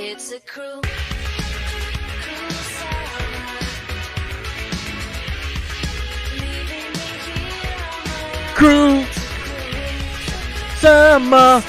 It's a cruel Cruel summer.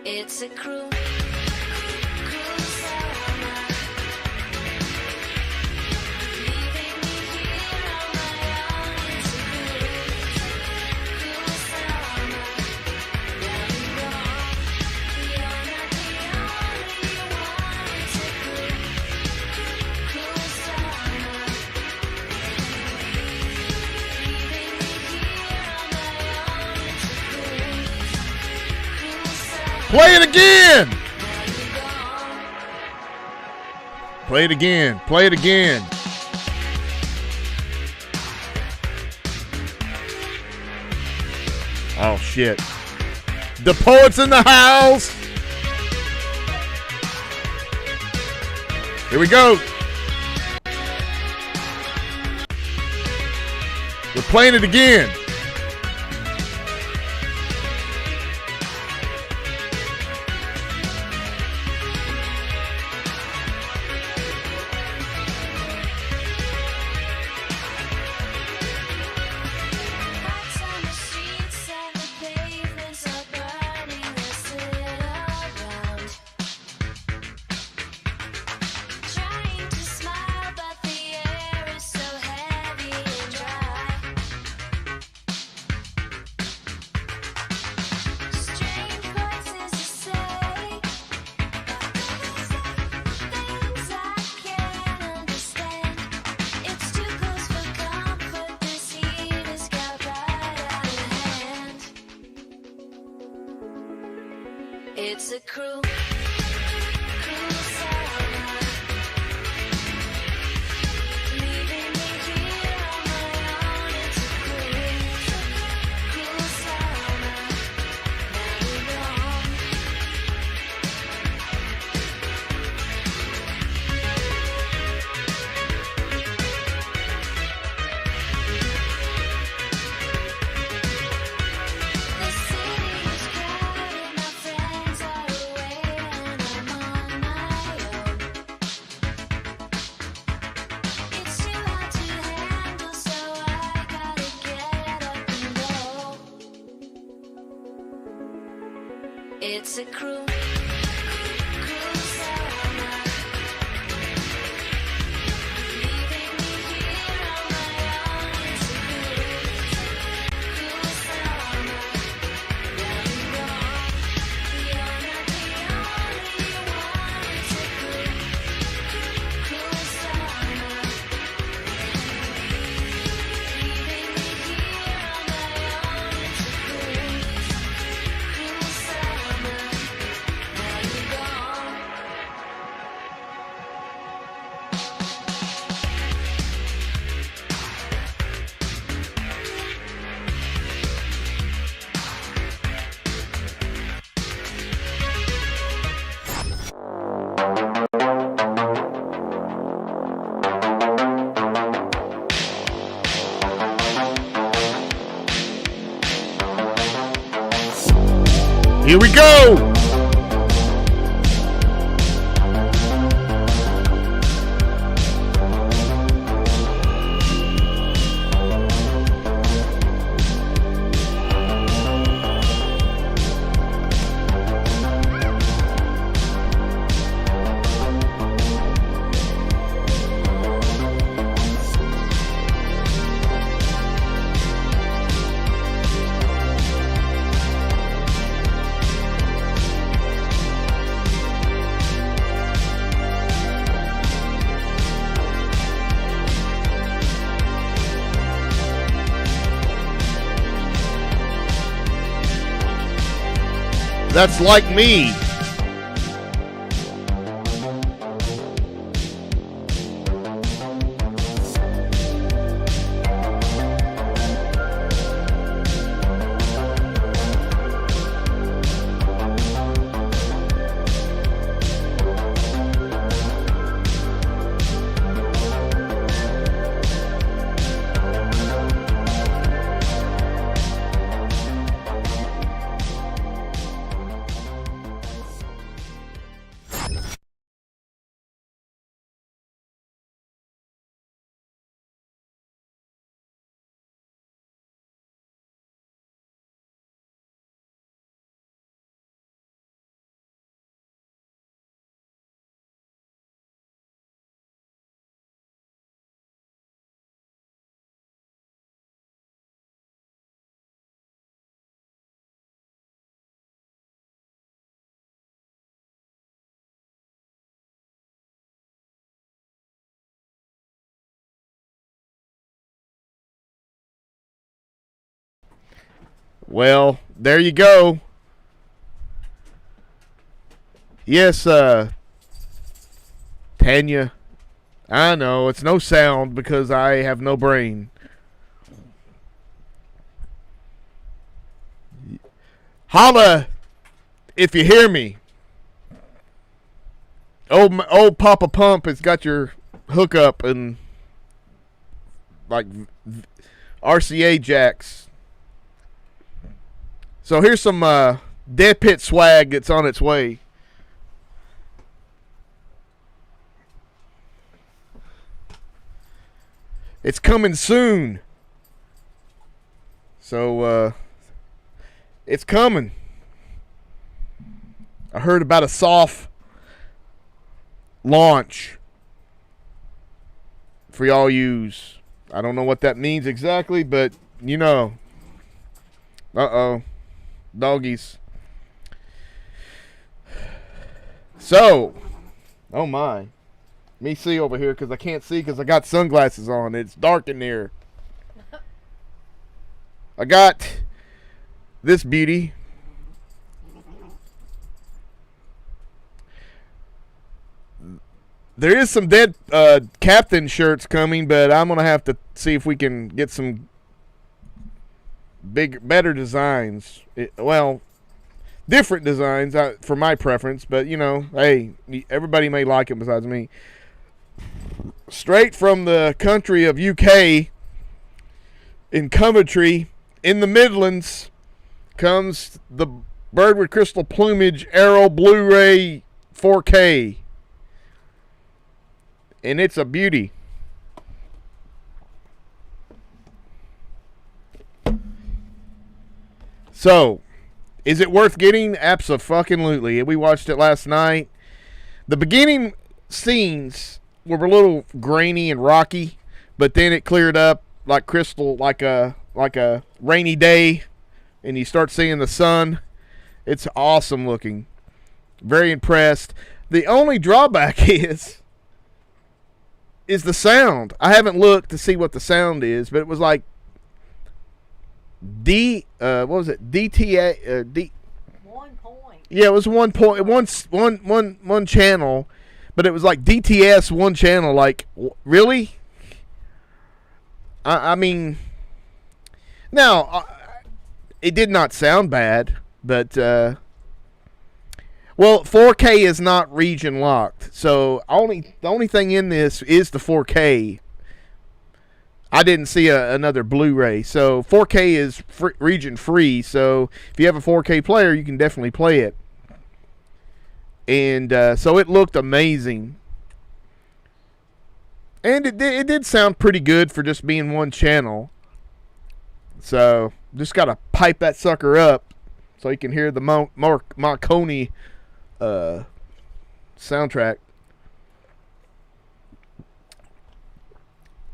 It's a cruel Play it again. Play it again. Play it again. Oh, shit. The poet's in the house. Here we go. We're playing it again. It's a cruel It's a cruel, cruel summer. Leaving me here on my own. It's a cruel summer. Where you go, you're not the only one. It's a cruel summer. Leaving me here on my own. It's a cruel summer. Here we go. That's Like Me Well, there you go. Yes, Tanya. I know, it's no sound because I have no brain. Holla if you hear me. Old Papa Pump has got your hookup and like RCA jacks. So here's some DEADPIT swag that's on its way. It's coming soon. So it's coming. I heard about a soft launch for y'all use. I don't know what that means exactly, but you know. Uh-oh. Doggies. So, oh my. Me see over here because I can't see because I got sunglasses on. It's dark in there. I got this beauty. There is some dead captain shirts coming, but I'm going to have to see if we can get some better designs. Different designs for my preference, but you know, hey, everybody may like it besides me. Straight from the country of UK, in Coventry, in the Midlands, comes the Bird with Crystal Plumage Arrow Blu-ray 4K. And it's a beauty. So, is it worth getting? Abso-fucking-lutely. We watched it last night. The beginning scenes were a little grainy and rocky, but then it cleared up like crystal, like a rainy day, and you start seeing the sun. It's awesome looking. Very impressed. The only drawback is the sound. I haven't looked to see what the sound is, but it was like what was it? DTA 1 point. Yeah, it was 1 point, one channel, but it was like DTS one channel. Like, really? I mean, now it did not sound bad, but well, 4K is not region locked, so the only thing in this is the 4K. I didn't see another Blu-ray, so 4K is region free. So if you have a 4K player, you can definitely play it. And so it looked amazing, and it did sound pretty good for just being one channel. So just gotta pipe that sucker up so you can hear the Marconi soundtrack.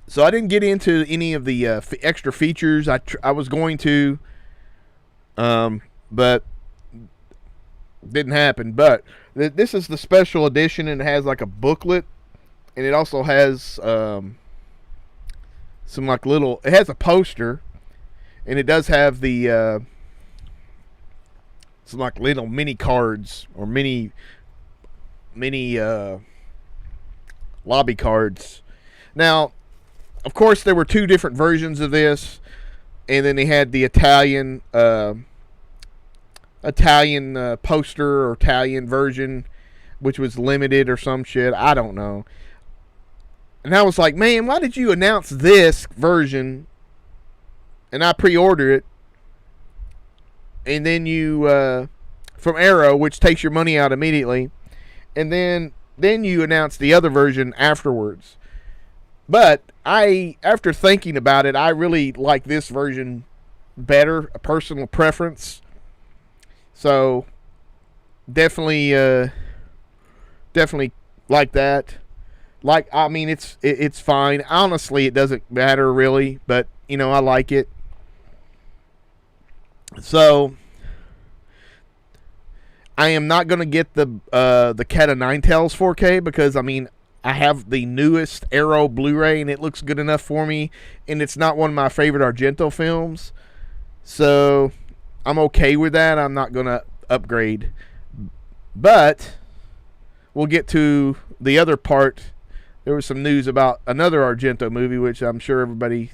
So I didn't get into any of the extra features. I was going to, but didn't happen. But this is the special edition, and it has like a booklet, and it also has some like little. It has a poster, and it does have the some like little mini cards or mini lobby cards. Now, of course, there were two different versions of this, and then they had the Italian poster or Italian version, which was limited or some shit. I don't know. And I was like, man, why did you announce this version? And I pre-ordered it, and then you from Arrow, which takes your money out immediately, and then you announce the other version afterwards. But after thinking about it, I really like this version better, a personal preference. So definitely like that. Like, I mean, it's fine. Honestly, it doesn't matter really, but you know, I like it. So I am not going to get the Cat of Nine Tails 4K because, I mean, I have the newest Arrow Blu-ray, and it looks good enough for me, and it's not one of my favorite Argento films. So I'm okay with that. I'm not going to upgrade. But we'll get to the other part. There was some news about another Argento movie, which I'm sure everybody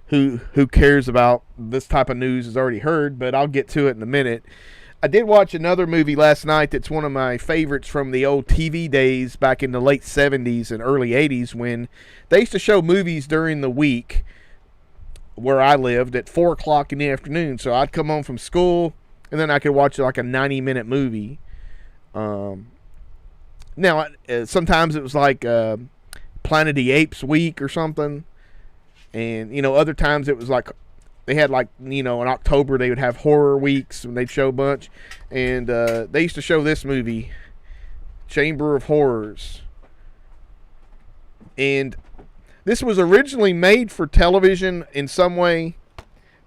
who cares about this type of news has already heard, but I'll get to it in a minute. I did watch another movie last night that's one of my favorites from the old TV days back in the late 70s and early 80s, when they used to show movies during the week where I lived at 4 o'clock in the afternoon. So I'd come home from school, and then I could watch like a 90-minute movie. Now, sometimes it was like Planet of the Apes week or something. And, other times it was like, they had like, in October they would have horror weeks and they'd show a bunch. And they used to show this movie, Chamber of Horrors. And this was originally made for television in some way,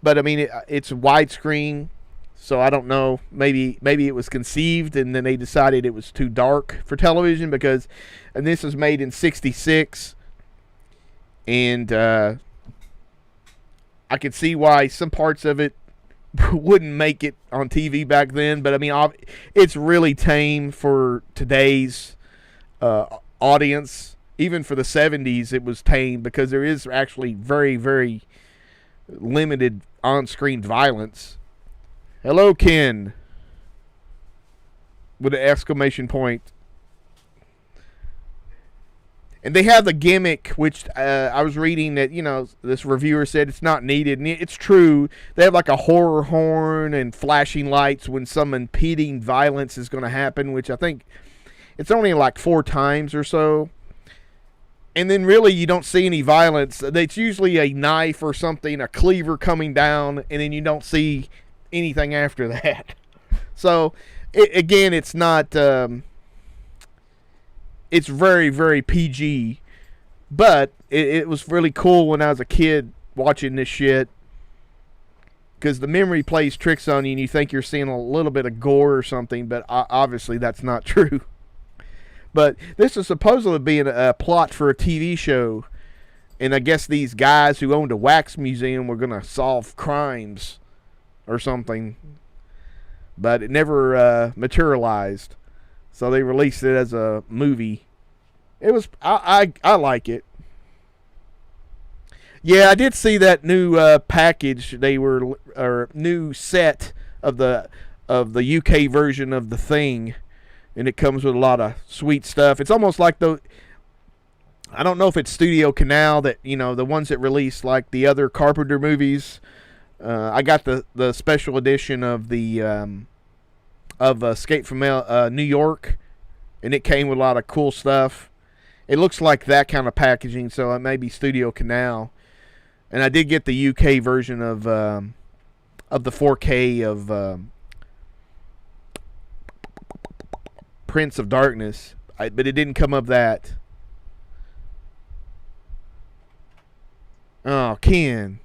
but I mean, it's widescreen, so I don't know. Maybe it was conceived and then they decided it was too dark for television, and this was made in '66, and I could see why some parts of it wouldn't make it on TV back then, but I mean, it's really tame for today's audience. Even for the 70s, it was tame because there is actually very, very limited on-screen violence. Hello, Ken. With an exclamation point. And they have the gimmick, which I was reading that, this reviewer said it's not needed. And it's true. They have like a horror horn and flashing lights when some impeding violence is going to happen, which I think it's only like 4 times or so. And then really you don't see any violence. It's usually a knife or something, a cleaver coming down, and then you don't see anything after that. So, again, it's not... it's very, very PG. But it was really cool when I was a kid watching this shit. Because the memory plays tricks on you and you think you're seeing a little bit of gore or something, but obviously that's not true. But this is supposedly being a plot for a TV show. And I guess these guys who owned a wax museum were going to solve crimes or something. But it never materialized. So they released it as a movie. It was I like it. Yeah, I did see that new package. Or new set of the UK version of The Thing. And it comes with a lot of sweet stuff. It's almost like I don't know if it's Studio Canal that, the ones that release like the other Carpenter movies. I got the special edition of the Escape from New York, and it came with a lot of cool stuff. It looks like that kind of packaging, so it may be Studio Canal. And I did get the UK version of the 4K of Prince of Darkness, but it didn't come of that. Oh, Ken,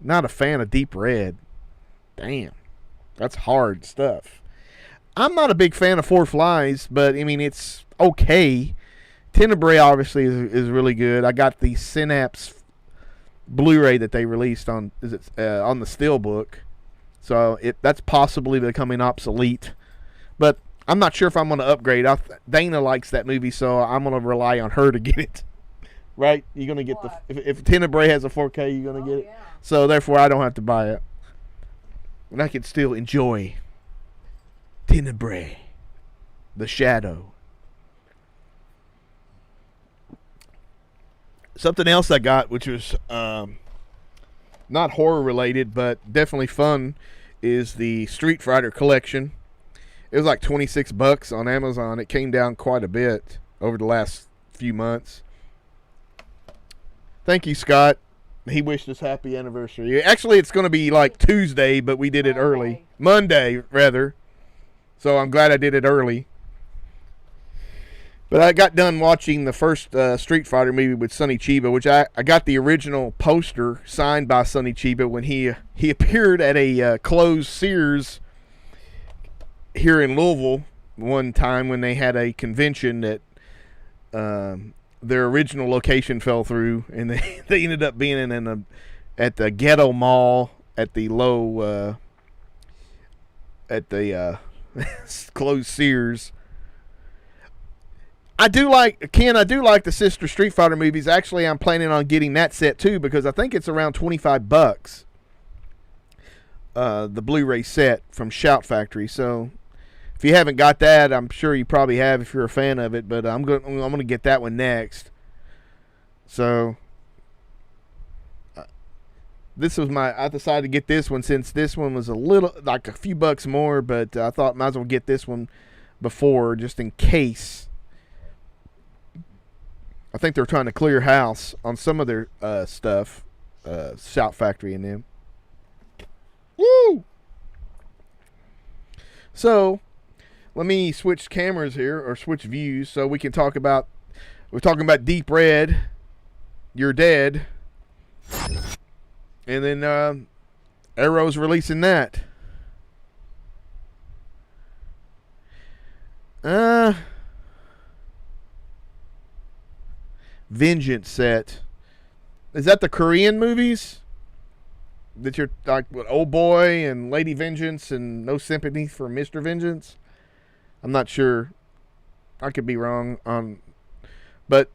not a fan of Deep Red. Damn, that's hard stuff. I'm not a big fan of Four Flies, but I mean it's okay. Tenebrae obviously is really good. I got the Synapse Blu-ray that they released on the Steelbook, so that's possibly becoming obsolete. But I'm not sure if I'm going to upgrade. Dana likes that movie, so I'm going to rely on her to get it. Right? You're going to get if Tenebrae has a 4K, you're going to get it. So therefore, I don't have to buy it, and I can still enjoy Tenebrae, The Shadow. Something else I got, which was not horror related, but definitely fun, is the Street Fighter collection. It was like $26 on Amazon. It came down quite a bit over the last few months. Thank you, Scott. He wished us happy anniversary. Actually, it's going to be like Tuesday, but we did it early. Monday, rather. So I'm glad I did it early. But I got done watching the first Street Fighter movie with Sonny Chiba, which I got the original poster signed by Sonny Chiba when he appeared at a closed Sears here in Louisville one time when they had a convention that their original location fell through, and they ended up being at the Ghetto Mall at the low at the closed Sears. I do like the Sister Street Fighter movies. Actually, I'm planning on getting that set too because I think it's around $25. The Blu-ray set from Shout Factory. So if you haven't got that, I'm sure you probably have if you're a fan of it. But I'm gonna get that one next. So I decided to get this one since this one was a little like a few bucks more, but I thought might as well get this one before just in case. I think they're trying to clear house on some of their stuff, Shout Factory and them. Woo! So, let me switch cameras here, or switch views, so we can talk about, we're talking about Deep Red, You're Dead, and then Arrow's releasing that. Vengeance set. Is that the Korean movies? That you're like with Old Boy and Lady Vengeance and No Sympathy for Mr. Vengeance? I'm not sure. I could be wrong on, but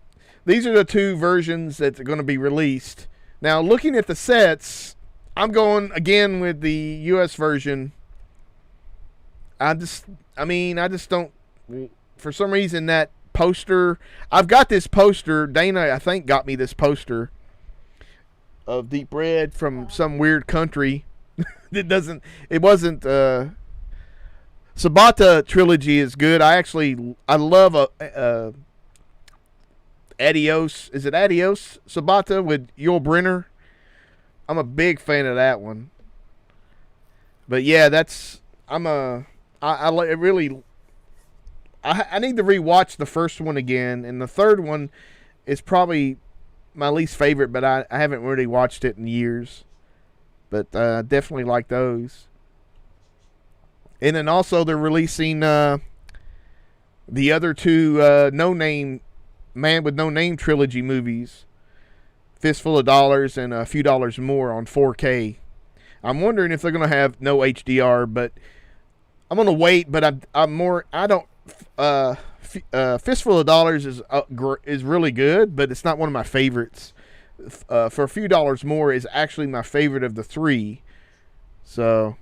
these are the two versions that are going to be released. Now, looking at the sets, I'm going again with the US version. I just don't, for some reason, that poster, I've got this poster, Dana I think got me this poster of Deep Red from some weird country. It wasn't Sabata trilogy is good. I love Adios, is it Adios Sabata with Yul Brynner? I'm a big fan of that one. But yeah, I need to rewatch the first one again, and the third one is probably my least favorite, but I haven't really watched it in years. But definitely like those. And then also they're releasing the other two No Name, Man with No Name trilogy movies, Fistful of Dollars and A Few Dollars More on 4K. I'm wondering if they're going to have no HDR, but I'm going to wait, but Fistful of Dollars is really good, but it's not one of my favorites. For A Few Dollars More is actually my favorite of the three. So,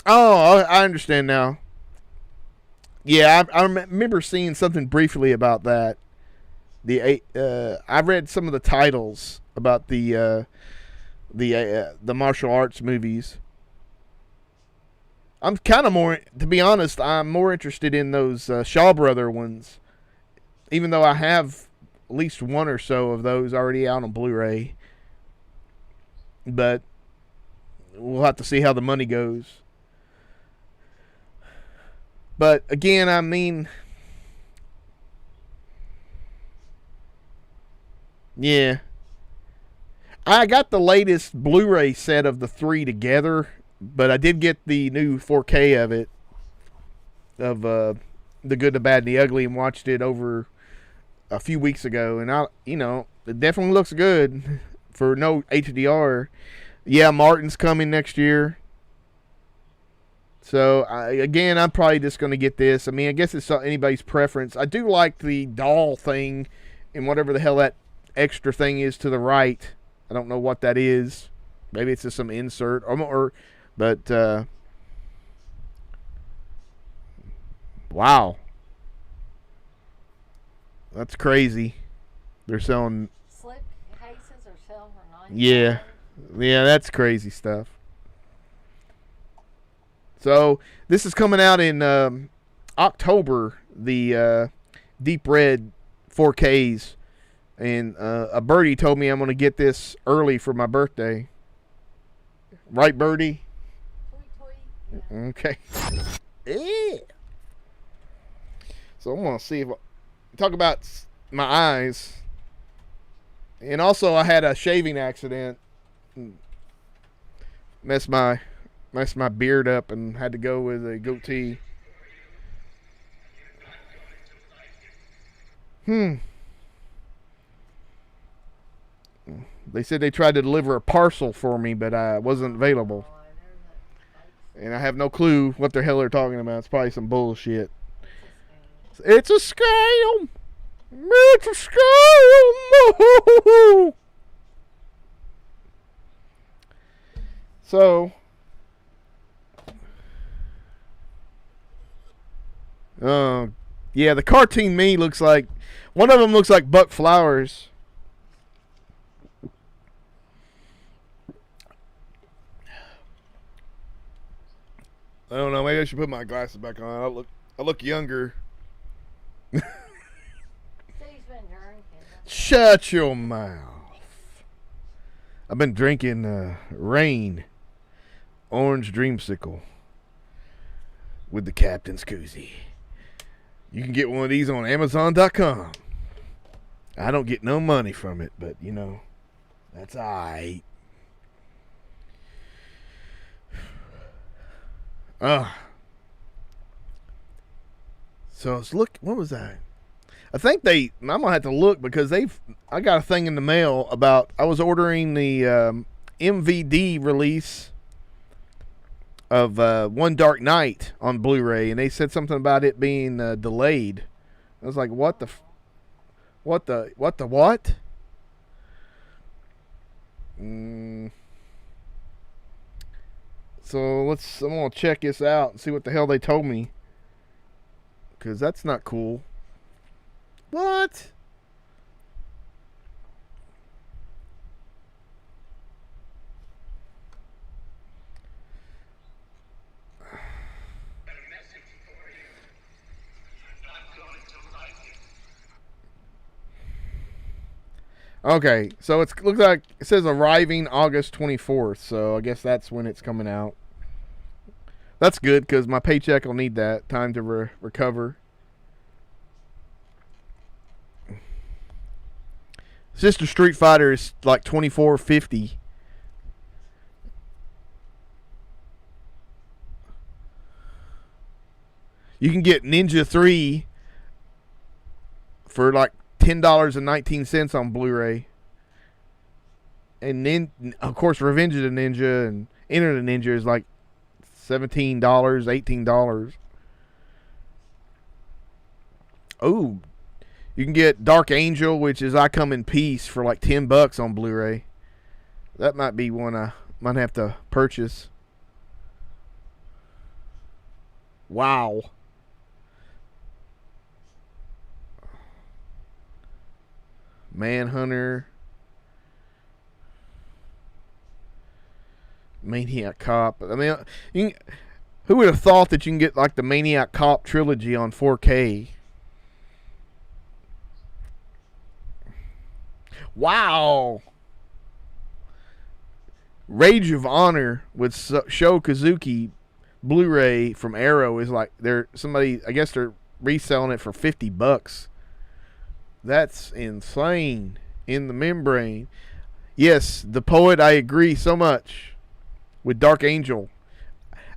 I understand now. Yeah, I remember seeing something briefly about that. I read some of the titles about the martial arts movies. I'm kind of more, to be honest, I'm more interested in those Shaw Brother ones, even though I have at least one or so of those already out on Blu-ray. But we'll have to see how the money goes. But again, I mean, yeah. I got the latest Blu-ray set of the three together, but I did get the new 4K of it, of The Good, the Bad, and the Ugly, and watched it over a few weeks ago. And it definitely looks good for no HDR. Yeah, Martin's coming next year. So, I'm probably just going to get this. I mean, I guess it's anybody's preference. I do like the doll thing and whatever the hell that extra thing is to the right. I don't know what that is. Maybe it's just some insert. But, wow. That's crazy. They're selling... Slip cases are selling for $9. Yeah. Yeah, that's crazy stuff. So, this is coming out in October, the Deep Red 4Ks. And a birdie told me I'm going to get this early for my birthday. Right, birdie? Tweet, yeah. Okay. Yeah. So, I'm going to see if... Talk about my eyes. And also, I had a shaving accident. Messed my beard up and had to go with a goatee. They said they tried to deliver a parcel for me, but I wasn't available. And I have no clue what the hell they're talking about. It's probably some bullshit. It's a scam. It's a scam. So, yeah, the cartoon me looks like, one of them looks like Buck Flowers. I don't know. Maybe I should put my glasses back on. I look younger. Steve's been drinking. Shut your mouth. I've been drinking Rain Orange Dreamsicle with the Captain's Koozie. You can get one of these on Amazon.com. I don't get no money from it, but you know, that's alright. So let's look. What was that? I think I'm gonna have to look because I got a thing in the mail about, I was ordering the MVD release of One Dark Night on Blu-ray, and they said something about it being delayed. I was like, what the what? So I'm gonna check this out and see what the hell they told me, because that's not cool. What? Okay, so it looks like it says arriving August 24th, so I guess that's when it's coming out. That's good, because my paycheck will need that time to recover. Sister Street Fighter is like $24.50. You can get Ninja 3 for like $10.19 on Blu-ray. And then, of course, Revenge of the Ninja and Enter the Ninja is like $17, $18. Oh, you can get Dark Angel, which is I Come in Peace, for like $10 on Blu-ray. That might be one I might have to purchase. Wow. Manhunter. Maniac Cop. I mean, who would have thought that you can get like the Maniac Cop trilogy on 4K? Wow. Rage of Honor with Sho Kazuki Blu-ray from Arrow is like, I guess they're reselling it for $50. That's insane. In the Membrane. Yes, the poet, I agree so much with Dark Angel.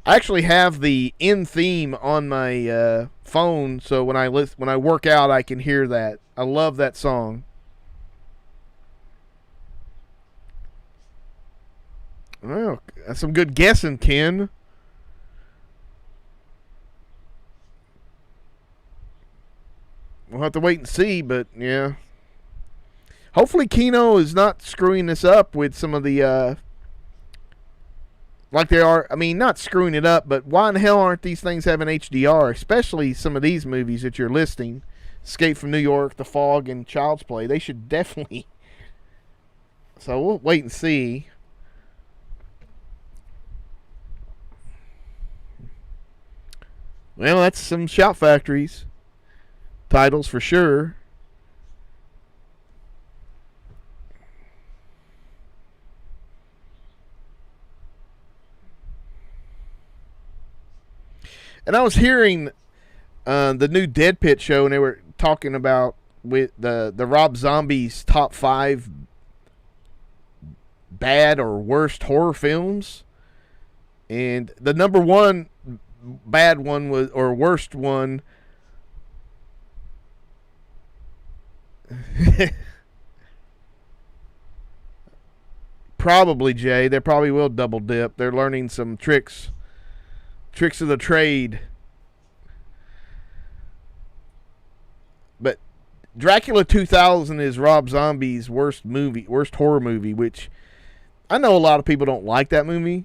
I actually have the end theme on my phone, so when I work out, I can hear that. I love that song. Well, that's some good guessing, Ken. We'll have to wait and see, but yeah. Hopefully Kino is not screwing this up with some of the, like they are. I mean, not screwing it up, but why in the hell aren't these things having HDR? Especially some of these movies that you're listing. Escape from New York, The Fog, and Child's Play. They should definitely. So we'll wait and see. Well, that's some Shout Factories titles for sure. And I was hearing the new DEADPIT show, and they were talking about with the Rob Zombie's top 5 bad or worst horror films, and the number one bad one was, or worst one, probably Jay. They probably will double dip. They're learning some tricks Tricks of the trade. But Dracula 2000 is Rob Zombie's worst horror movie, which I know a lot of people don't like that movie.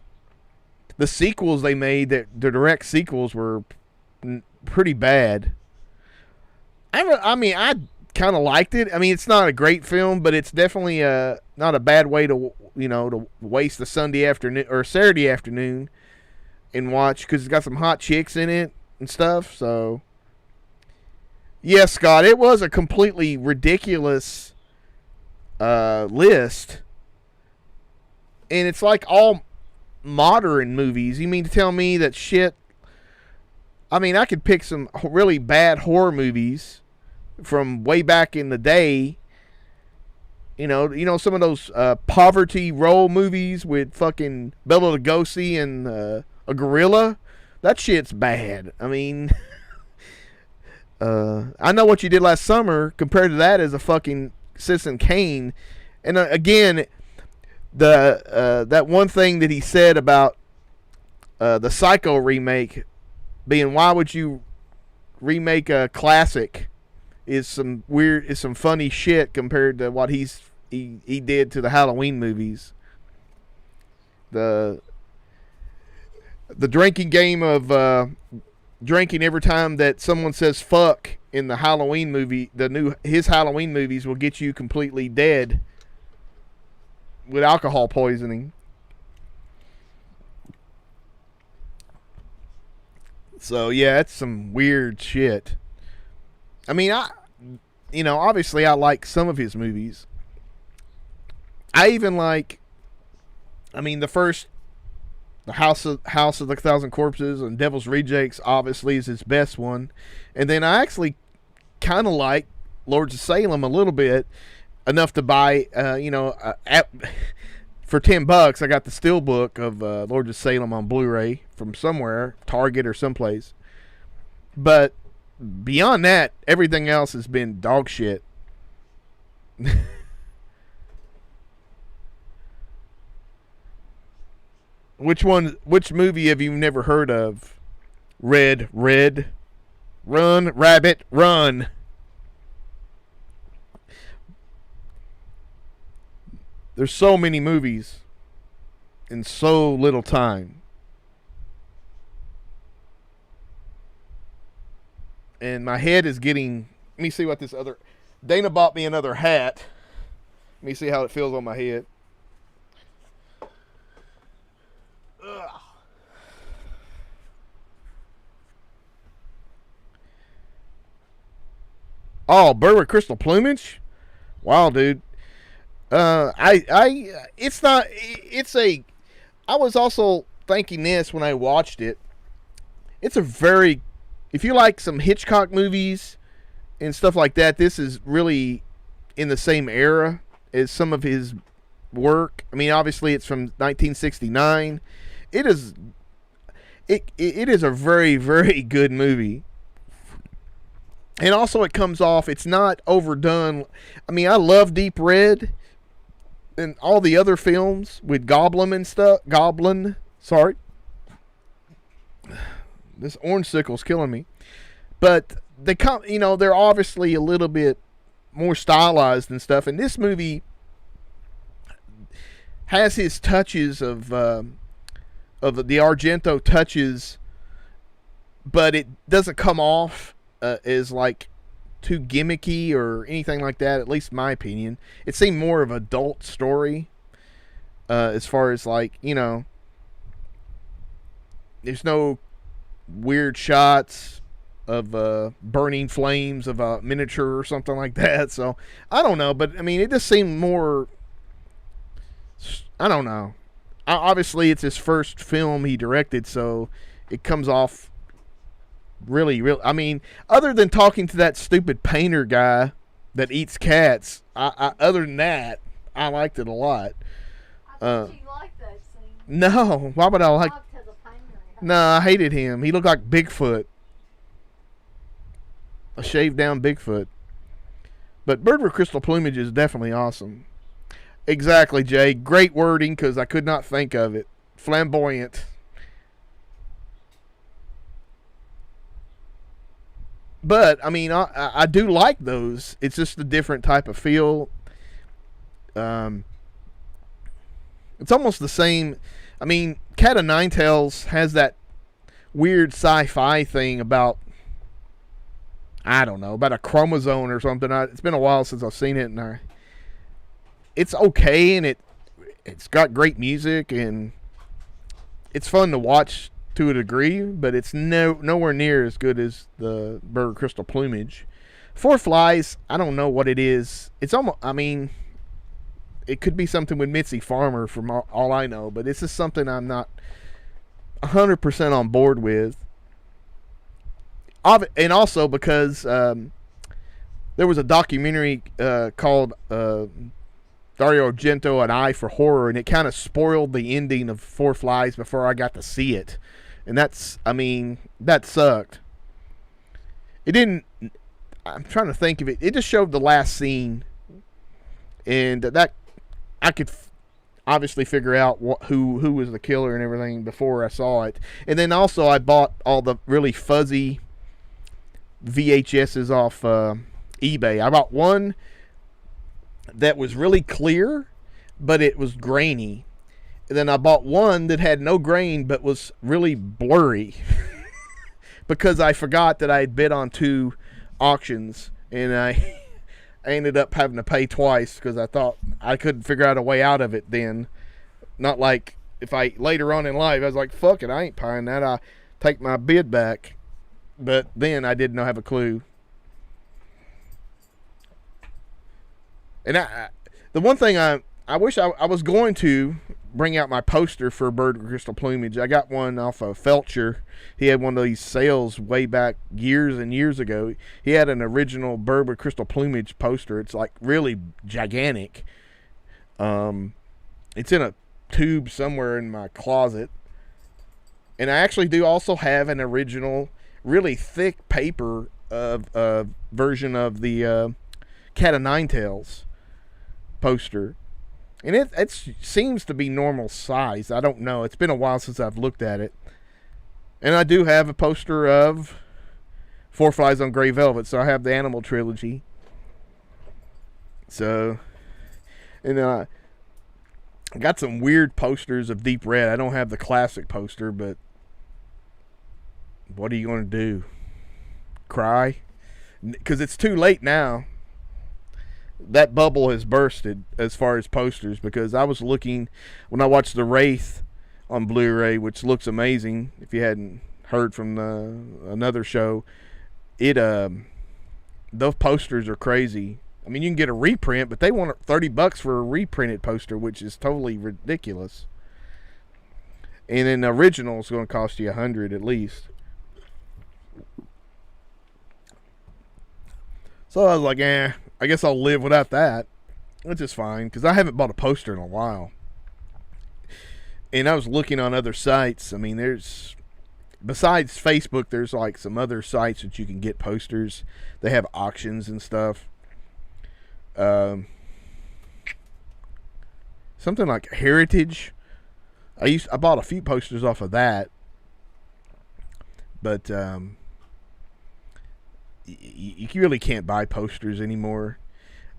The sequels they made, the direct sequels, were pretty bad. I kind of liked it. I mean, it's not a great film, but it's definitely not a bad way to waste a Sunday afternoon or Saturday afternoon and watch, because it's got some hot chicks in it and stuff. So, yeah, Scott, it was a completely ridiculous list, and it's like all modern movies. You mean to tell me that shit? I mean, I could pick some really bad horror movies from way back in the day. You know some of those poverty role movies with fucking Bela Lugosi and a gorilla. That shit's bad. I mean, I Know What You Did Last Summer compared to that is a fucking Citizen Kane. And again, that one thing that he said about the Psycho remake being, why would you remake a classic, is some funny shit compared to what he did to the Halloween movies. The drinking game of drinking every time that someone says fuck in the Halloween movie, his Halloween movies, will get you completely dead with alcohol poisoning. So yeah, it's some weird shit. I mean, obviously I like some of his movies. I even like, the House of the Thousand Corpses and Devil's Rejects obviously is his best one. And then I actually kind of like Lords of Salem a little bit, enough to buy, for $10, I got the steelbook of Lords of Salem on Blu-ray from somewhere, Target or someplace. But beyond that, everything else has been dog shit. Which movie have you never heard of? Red, run, rabbit, run. There's so many movies in so little time. And my head is getting... Let me see what this other... Dana bought me another hat. Let me see how it feels on my head. Ugh. Oh, bird with crystal plumage? Wow, dude. I was also thinking this when I watched it. It's a very... If you like some Hitchcock movies and stuff like that, this is really in the same era as some of his work. I mean, obviously it's from 1969. It is a very, very good movie. And also it comes off, it's not overdone. I mean, I love Deep Red and all the other films with Goblin and stuff. Sorry. This orange sickle's killing me. But they're obviously a little bit more stylized and stuff. And this movie has his touches of the Argento touches, but it doesn't come off as like too gimmicky or anything like that. At least my opinion. It seemed more of an adult story, as far as like, there's no weird shots of burning flames of a miniature or something like that. So I don't know, but I mean, it just seemed more, I don't know. Obviously it's his first film he directed, so it comes off really, I mean, other than talking to that stupid painter guy that eats cats, other than that, I liked it a lot. I thought you liked that scene. No, why would I like? Talk to the painter. No, I hated him. He looked like Bigfoot. A shaved down Bigfoot. But Bird with Crystal Plumage is definitely awesome. Exactly, Jay. Great wording, because I could not think of it. Flamboyant. But I mean, I do like those. It's just a different type of feel. It's almost the same. I mean, Cat of Nine Tails has that weird sci-fi thing about, I don't know, about a chromosome or something. It's been a while since I've seen it, and it's okay, and it's got great music, and it's fun to watch to a degree, but it's nowhere near as good as the Bird with Crystal Plumage. Four Flies, I don't know what it is. It's almost, I mean, it could be something with Mitzi Farmer from all I know, but this is something I'm not 100% on board with. And also because there was a documentary called Dario Argento, An Eye for Horror, and it kind of spoiled the ending of Four Flies before I got to see it. And that sucked. It didn't, I'm trying to think of it. It just showed the last scene, and that I could obviously figure out who was the killer and everything before I saw it. And then also I bought all the really fuzzy VHSs off eBay. I bought one that was really clear, but it was grainy. And then I bought one that had no grain, but was really blurry. Because I forgot that I had bid on 2 auctions, and I ended up having to pay twice because I thought I couldn't figure out a way out of it then. Not like if I later on in life I was like, fuck it, I ain't buying that, I take my bid back. But then I didn't have a clue. And the one thing I wish I was going to bring out my poster for Bird with Crystal Plumage. I got one off of Felcher. He had one of these sales way back years and years ago. He had an original Bird with Crystal Plumage poster. It's like really gigantic. It's in a tube somewhere in my closet. And I actually do also have an original, really thick paper of version of the Cat of Nine Tails poster. And it seems to be normal size. I don't know. It's been a while since I've looked at it. And I do have a poster of Four Flies on Grey Velvet. So I have the Animal Trilogy. So, and I got some weird posters of Deep Red. I don't have the classic poster, but what are you going to do? Cry? Because it's too late now. That bubble has bursted as far as posters, because I was looking when I watched The Wraith on Blu-ray, which looks amazing. If you hadn't heard from another show, those posters are crazy. I mean, you can get a reprint, but they want $30 for a reprinted poster, which is totally ridiculous. And then the original is going to cost you $100 at least. So I was like, I guess I'll live without that, which is fine, because I haven't bought a poster in a while. And I was looking on other sites. I mean, besides Facebook, there's like some other sites that you can get posters. They have auctions and stuff. Something like Heritage. I bought a few posters off of that. But you really can't buy posters anymore.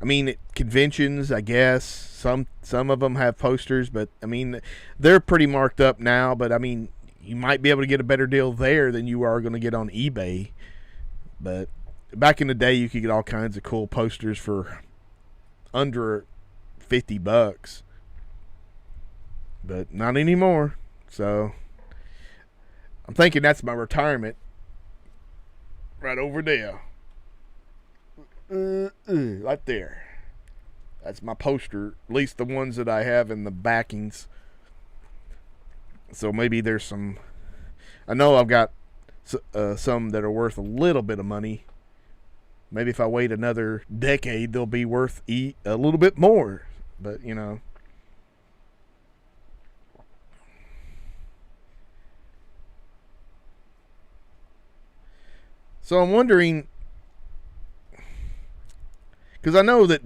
I mean, at conventions, I guess some of them have posters, but I mean, they're pretty marked up now. But I mean, you might be able to get a better deal there than you are going to get on eBay. But back in the day, you could get all kinds of cool posters for under $50, but not anymore. So I'm thinking that's my retirement. Right over there. Right there. That's my poster. At least the ones that I have in the backings. So maybe there's some... I know I've got some that are worth a little bit of money. Maybe if I wait another decade, they'll be worth a little bit more. But, you know... So I'm wondering, because I know that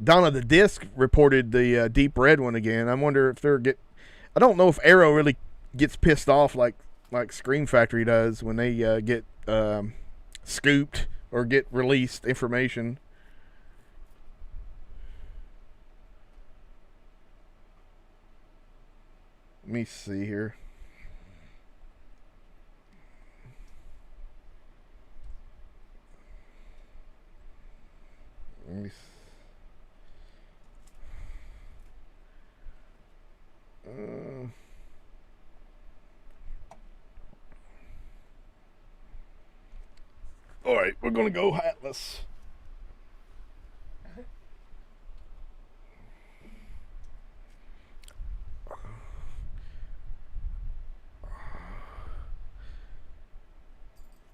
Donna the Disc reported the Deep Red one again. I wonder if I don't know if Arrow really gets pissed off like like Scream Factory does when they get scooped or get released information. Let me see here. Let me all right, we're gonna go hatless.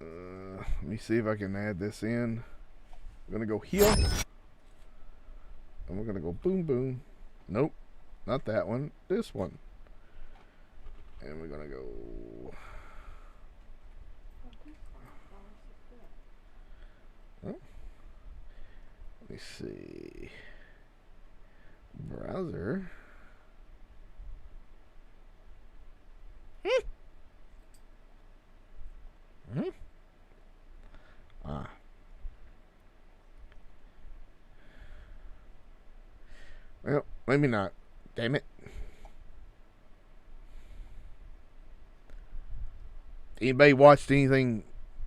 Let me see if I can add this in. I'm gonna go here, and we're gonna go boom boom. Nope, not that one. This one, and we're gonna go. Oh. Let me see. Browser. Ah. Well, maybe not. Damn it. Anybody watched anything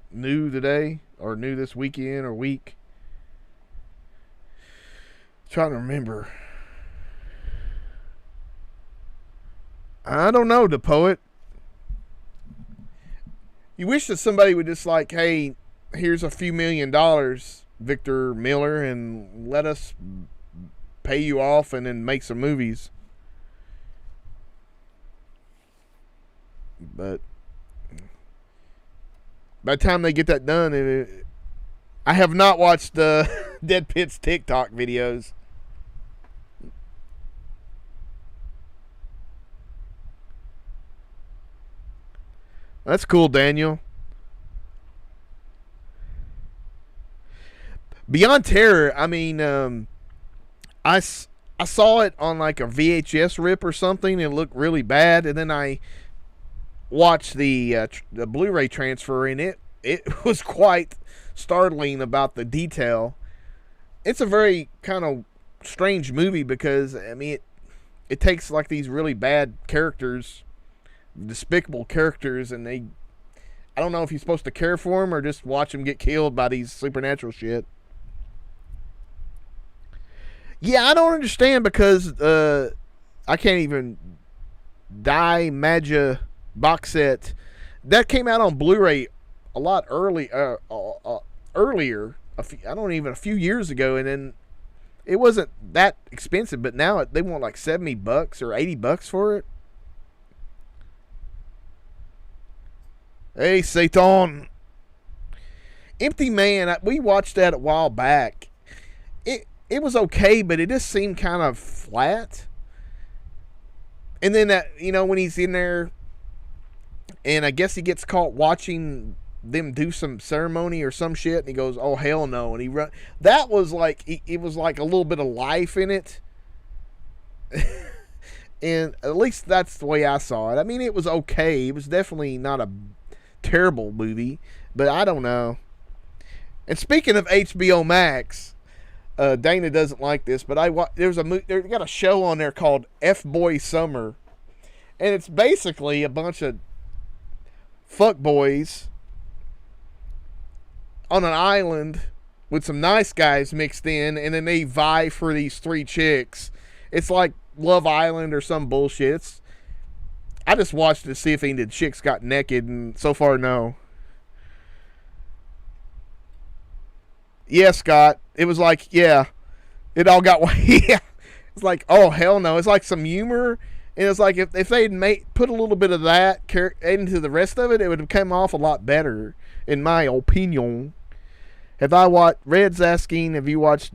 new today? Or new this weekend or week? Trying to remember. I don't know, the poet. You wish that somebody would just like, hey, here's a few $1 million, Victor Miller, and let us pay you off and then make some movies. But by the time they get that done, I have not watched DeadPit's TikTok videos. That's cool, Daniel. Beyond Terror, I mean, I saw it on like a VHS rip or something, and it looked really bad, and then I watched the Blu-ray transfer, and it was quite startling about the detail. It's a very kind of strange movie because, I mean, it takes like these really bad characters, despicable characters, and I don't know if you're supposed to care for them or just watch them get killed by these supernatural shit. Yeah, I don't understand because I can't even Die Magia box set that came out on Blu-ray a lot earlier. A few years ago, and then it wasn't that expensive. But now they want like $70 or $80 for it. Hey, Satan. Empty Man. We watched that a while back. It was okay, but it just seemed kind of flat. And then that, when he's in there, and I guess he gets caught watching them do some ceremony or some shit, and he goes, "Oh hell no!" And he run. That was like it was like a little bit of life in it, and at least that's the way I saw it. I mean, it was okay. It was definitely not a terrible movie, but I don't know. And speaking of HBO Max. Dana doesn't like this, but they got a show on there called F-Boy Summer, and it's basically a bunch of fuckboys on an island with some nice guys mixed in, and then they vie for these 3 chicks. It's like Love Island or some bullshit. I just watched it to see if any of the chicks got naked, and so far, no. Yeah, Scott. It was like, yeah. It all got... yeah. It's like, oh, hell no. It's like some humor. And it's like if they had put a little bit of that into the rest of it, it would have come off a lot better, in my opinion. Have I watched... Red's asking, have you watched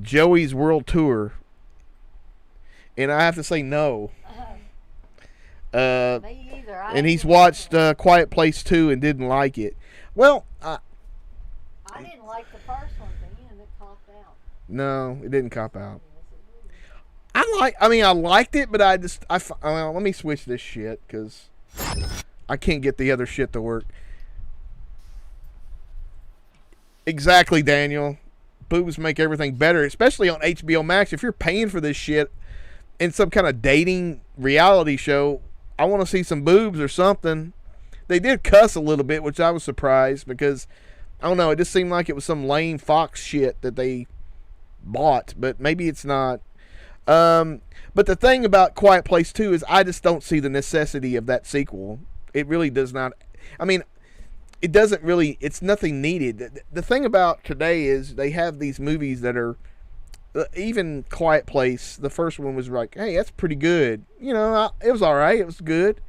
Joey's World Tour? And I have to say no. Me either. And he's watched Quiet Place 2 and didn't like it. Well, I didn't like the first one, but it popped out. No, it didn't cop out. I liked it, but let me switch this shit, because I can't get the other shit to work. Exactly, Daniel. Boobs make everything better, especially on HBO Max. If you're paying for this shit in some kind of dating reality show, I want to see some boobs or something. They did cuss a little bit, which I was surprised because, I don't know, it just seemed like it was some lame Fox shit that they bought, but maybe it's not. But the thing about Quiet Place 2 is I just don't see the necessity of that sequel. It really does not. I mean, it doesn't really, it's nothing needed. The thing about today is they have these movies that are, even Quiet Place, the first one was like, hey, that's pretty good. You know, it was all right. It was good.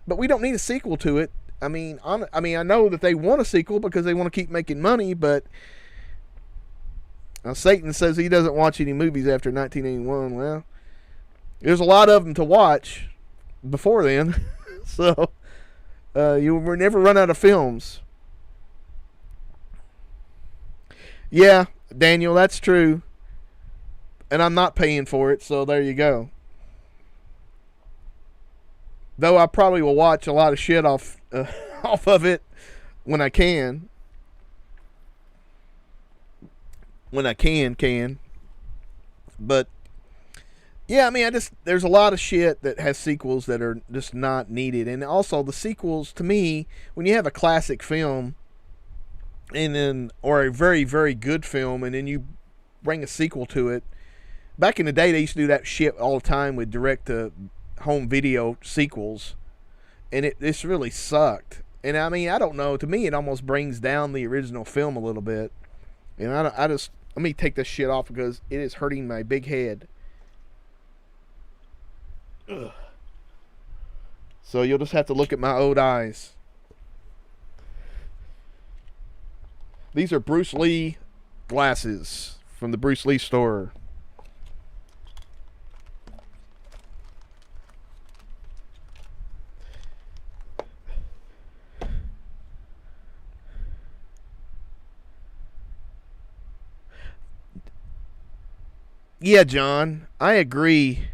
But we don't need a sequel to it. I mean, I know that they want a sequel because they want to keep making money, but Satan says he doesn't watch any movies after 1981. Well, there's a lot of them to watch before then. So, you will never run out of films. Yeah, Daniel, that's true. And I'm not paying for it, so there you go. Though I probably will watch a lot of shit off of it when I can. When I can. But yeah, I mean, there's a lot of shit that has sequels that are just not needed. And also the sequels, to me, when you have a classic film or a very, very good film, and then you bring a sequel to it. Back in the day, they used to do that shit all the time with direct to home video sequels, and this really sucked. And I mean, I don't know, to me it almost brings down the original film a little bit. And I just, let me take this shit off because it is hurting my big head. Ugh. So you'll just have to look at my old eyes. These are Bruce Lee glasses from the Bruce Lee store. Yeah, John, I agree.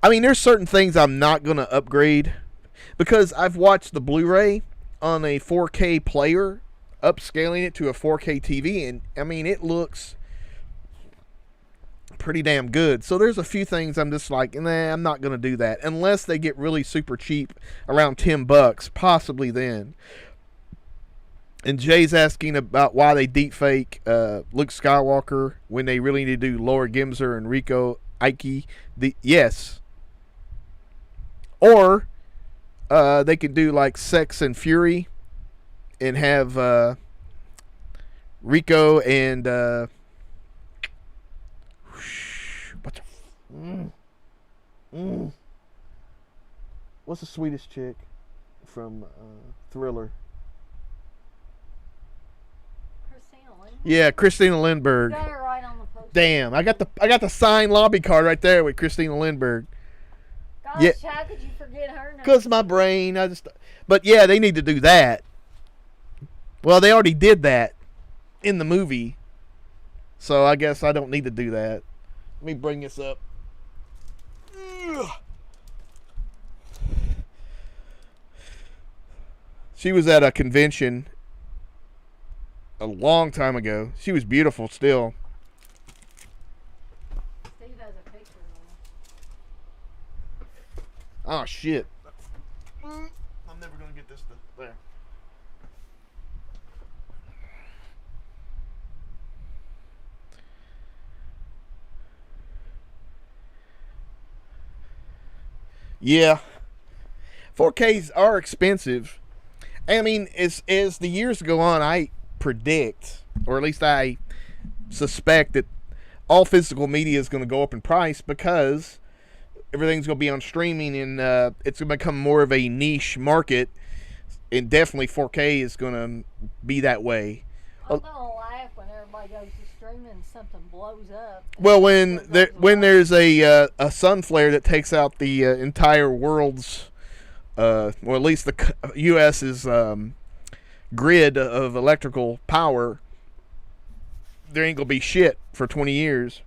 I mean, there's certain things I'm not going to upgrade because I've watched the Blu-ray on a 4K player, upscaling it to a 4K TV, and I mean, it looks pretty damn good. So there's a few things I'm just like, nah, I'm not going to do that unless they get really super cheap, around $10, possibly then. And Jay's asking about why they deepfake Luke Skywalker when they really need to do Laura Gimser and Rico Ike. Yes. Or they could do like Sex and Fury and have Rico and what's the Swedish chick from Thriller? Yeah, Christina Lindberg. Got it right on the poster. Damn, I got the signed lobby card right there with Christina Lindberg. Gosh, Yeah. how could you forget her name? Because my brain, but yeah, they need to do that. Well, they already did that in the movie, so I guess I don't need to do that. Let me bring this up. Ugh. She was at a convention a long time ago. She was beautiful still. Steve has a picture of her. Oh shit. I'm never gonna get this to there. Yeah. 4Ks are expensive. I mean, as the years go on, I predict, or at least I suspect, that all physical media is going to go up in price because everything's going to be on streaming, and it's going to become more of a niche market, and definitely 4K is going to be that way. I'm going to laugh when everybody goes to streaming and something blows up. Well, when there's a sun flare that takes out the entire world's, well, at least the U.S.'s grid of electrical power, there ain't gonna be shit for 20 years,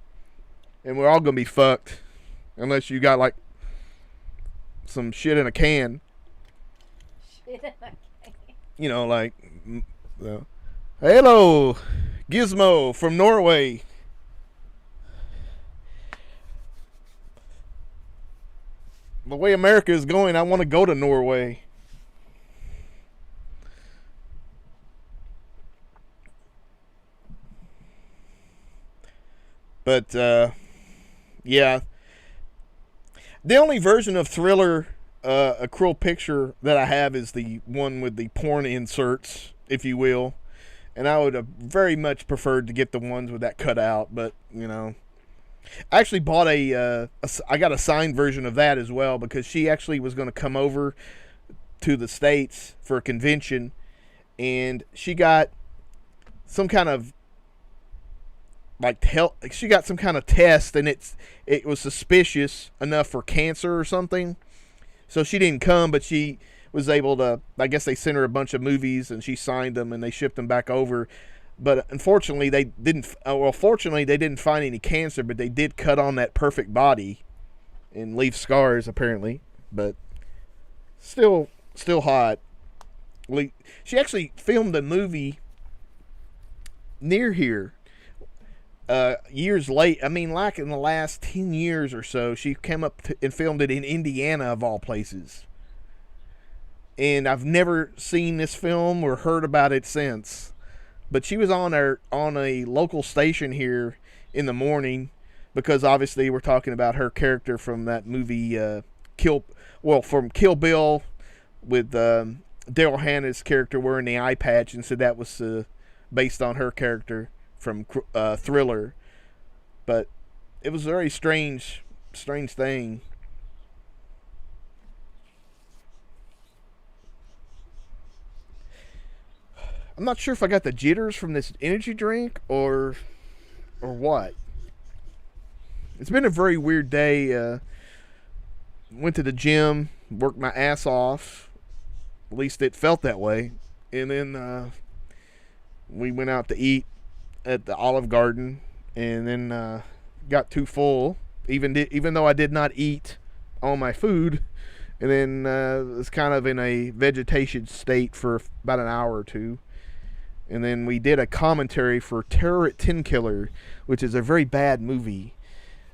and we're all gonna be fucked unless you got like some shit in a can. Shit in a can. You know, like, hello, Gizmo from Norway. The way America is going, I want to go to Norway. But, yeah. The only version of Thriller, A Cruel Picture, that I have is the one with the porn inserts, if you will. And I would have very much preferred to get the ones with that cut out, but, you know. I actually bought I got a signed version of that as well, because she actually was going to come over to the States for a convention, and she got some kind of, like, she got some kind of test, and it was suspicious enough for cancer or something. So she didn't come, but she was able to, I guess they sent her a bunch of movies, and she signed them, and they shipped them back over. But unfortunately, fortunately, they didn't find any cancer, but they did cut on that perfect body and leave scars, apparently. But still hot. She actually filmed a movie near here. Years late, I mean, like in the last 10 years or so, she came up and filmed it in Indiana, of all places. And I've never seen this film or heard about it since. But she was on a local station here in the morning, because obviously we're talking about her character from that movie, from Kill Bill, with Daryl Hannah's character wearing the eye patch, and said that was based on her character from Thriller. But it was a very strange thing. I'm not sure if I got the jitters from this energy drink or what. It's been a very weird day. Went to the gym, worked my ass off. At least it felt that way. And then we went out to eat at the Olive Garden, and then got too full, even though I did not eat all my food. And then was kind of in a vegetation state for about an hour or two. And then we did a commentary for Terror at Tin Killer, which is a very bad movie,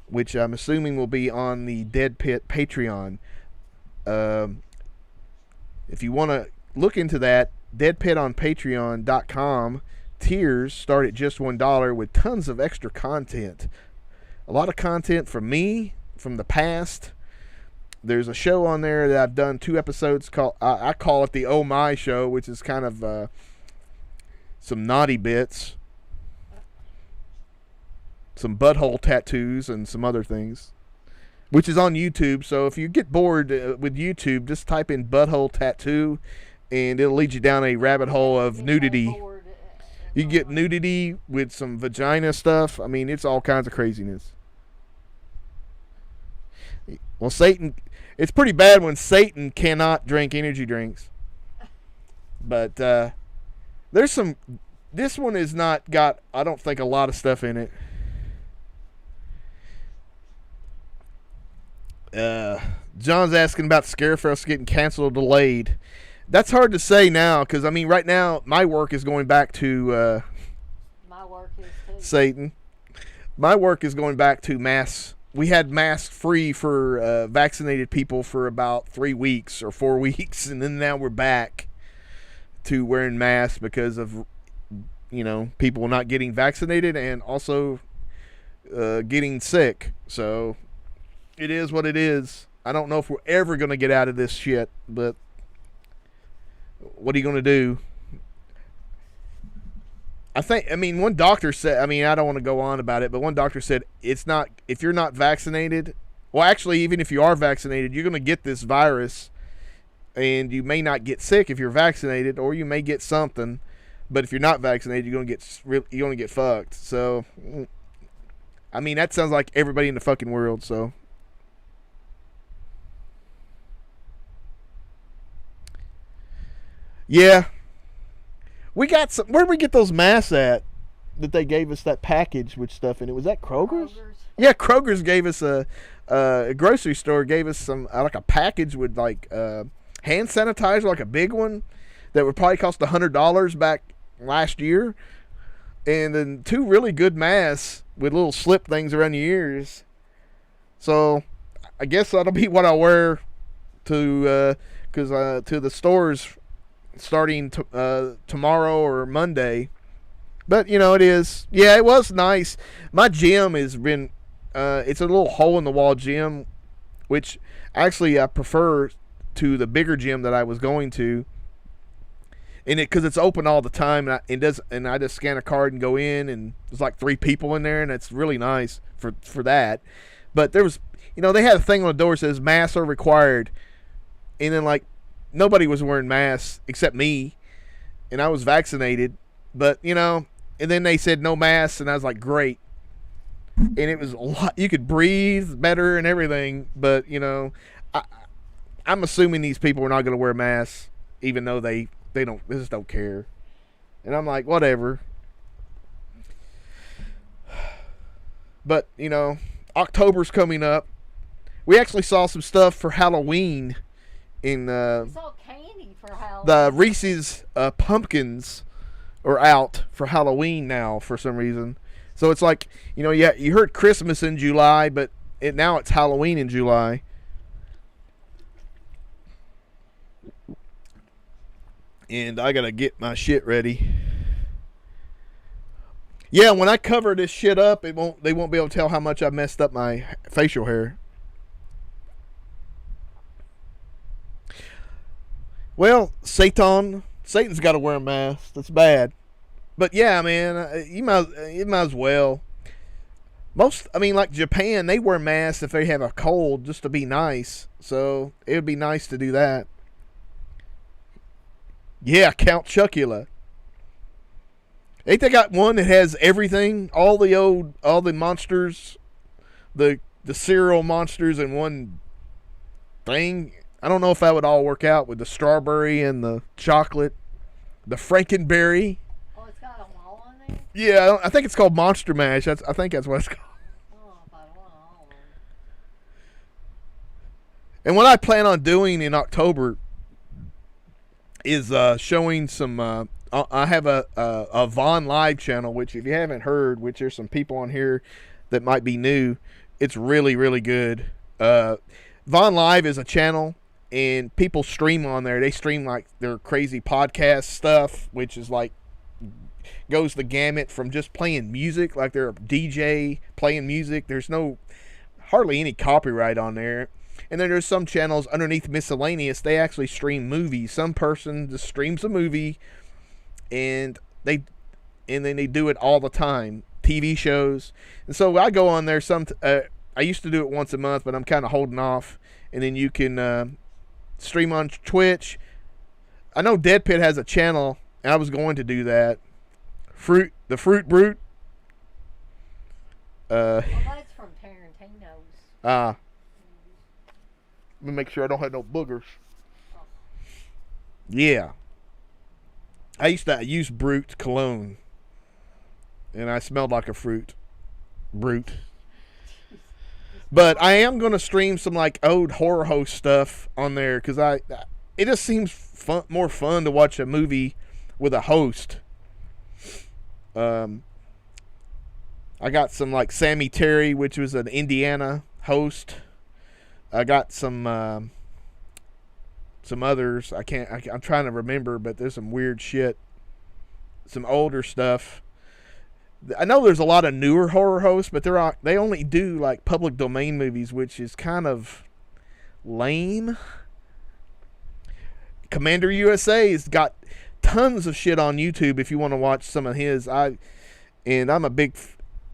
which I'm assuming will be on the DEADPIT Patreon. If you want to look into that, DEADPIT on Patreon.com. Tiers start at just $1 with tons of extra content. A lot of content from me, from the past. There's a show on there that I've done 2 episodes called, I call it the Oh My Show, which is kind of some naughty bits, some butthole tattoos, and some other things, which is on YouTube. So if you get bored with YouTube, just type in butthole tattoo, and it'll lead you down a rabbit hole of nudity. You get nudity with some vagina stuff. I mean, it's all kinds of craziness. Well, Satan, it's pretty bad when Satan cannot drink energy drinks. But there's some, this one has not got, I don't think, a lot of stuff in it. John's asking about Scarefest getting canceled or delayed. That's hard to say now, because, I mean, right now, my work is going back to My work is too. Satan. My work is going back to masks. We had masks free for vaccinated people for about 3 weeks or 4 weeks, and then now we're back to wearing masks because of, you know, people not getting vaccinated and also getting sick. So it is what it is. I don't know if we're ever going to get out of this shit, but what are you going to do? I mean, one doctor said, I mean, I don't want to go on about it, but one doctor said it's not, if you're not vaccinated, well, actually, even if you are vaccinated, you're going to get this virus, and you may not get sick if you're vaccinated, or you may get something, but if you're not vaccinated, you're going to get fucked. So, I mean, that sounds like everybody in the fucking world, so. Yeah. We got some, where'd we get those masks at? that they gave us that package with stuff in it? Was that Kroger's? Kroger's. Yeah, Kroger's gave us a grocery store gave us some like a package with like hand sanitizer, like a big one that would probably cost $100 back last year, and then 2 really good masks with little slip things around your ears. So I guess that'll be what I wear to the stores starting tomorrow or Monday. But you know, it was nice. My gym has been it's a little hole in the wall gym, which actually I prefer to the bigger gym that I was going to. And because it's open all the time, and I just scan a card and go in, and there's like 3 people in there, and it's really nice for that. But there was, they had a thing on the door that says masks are required, and then like nobody was wearing masks except me, and I was vaccinated. But and then they said no masks, and I was like, great. And it was a lot. You could breathe better and everything, but I'm assuming these people are not going to wear masks, even though they just don't care. And I'm like, whatever. But October's coming up. We actually saw some stuff for Halloween in We saw candy for Halloween. the Reese's pumpkins are out for Halloween now for some reason. So it's like, you heard Christmas in July, but now it's Halloween in July. And I gotta get my shit ready. Yeah, when I cover this shit up, they won't be able to tell how much I messed up my facial hair. Well, Satan's got to wear a mask. That's bad. But yeah, man, you might as well. Like Japan, they wear masks if they have a cold just to be nice. So it would be nice to do that. Yeah, Count Chocula. Ain't they got one that has everything? All the monsters, the cereal monsters in one thing? I don't know if that would all work out with the strawberry and the chocolate. The Frankenberry. Oh, it's got them all on there? Yeah, I think it's called Monster Mash. I think that's what it's called. Oh, if I don't want all of them. And what I plan on doing in October is showing some. I have a Vaughn Live channel, which if you haven't heard, which there's some people on here that might be new, it's really, really good. Vaughn Live is a channel, and people stream on there. They stream like their crazy podcast stuff, which is like goes the gamut from just playing music, like they're a DJ playing music. There's hardly any copyright on there. And then there's some channels underneath miscellaneous. They actually stream movies. Some person just streams a movie, and then they do it all the time. TV shows. And so I go on there. I used to do it once a month, but I'm kind of holding off. And then you can stream on Twitch. I know DEADPIT has a channel, and I was going to do that. The Fruit Brute. Well, that's from Tarantino's. Let me make sure I don't have no boogers. Yeah. I used to use Brute cologne, and I smelled like a brute. But I am going to stream some like old horror host stuff on there, because it just seems more fun to watch a movie with a host. I got some like Sammy Terry, which was an Indiana host. I got some others. I'm trying to remember, but there's some weird shit. Some older stuff. I know there's a lot of newer horror hosts, but they only do like public domain movies, which is kind of lame. Commander USA's got tons of shit on YouTube if you want to watch some of his. I'm a big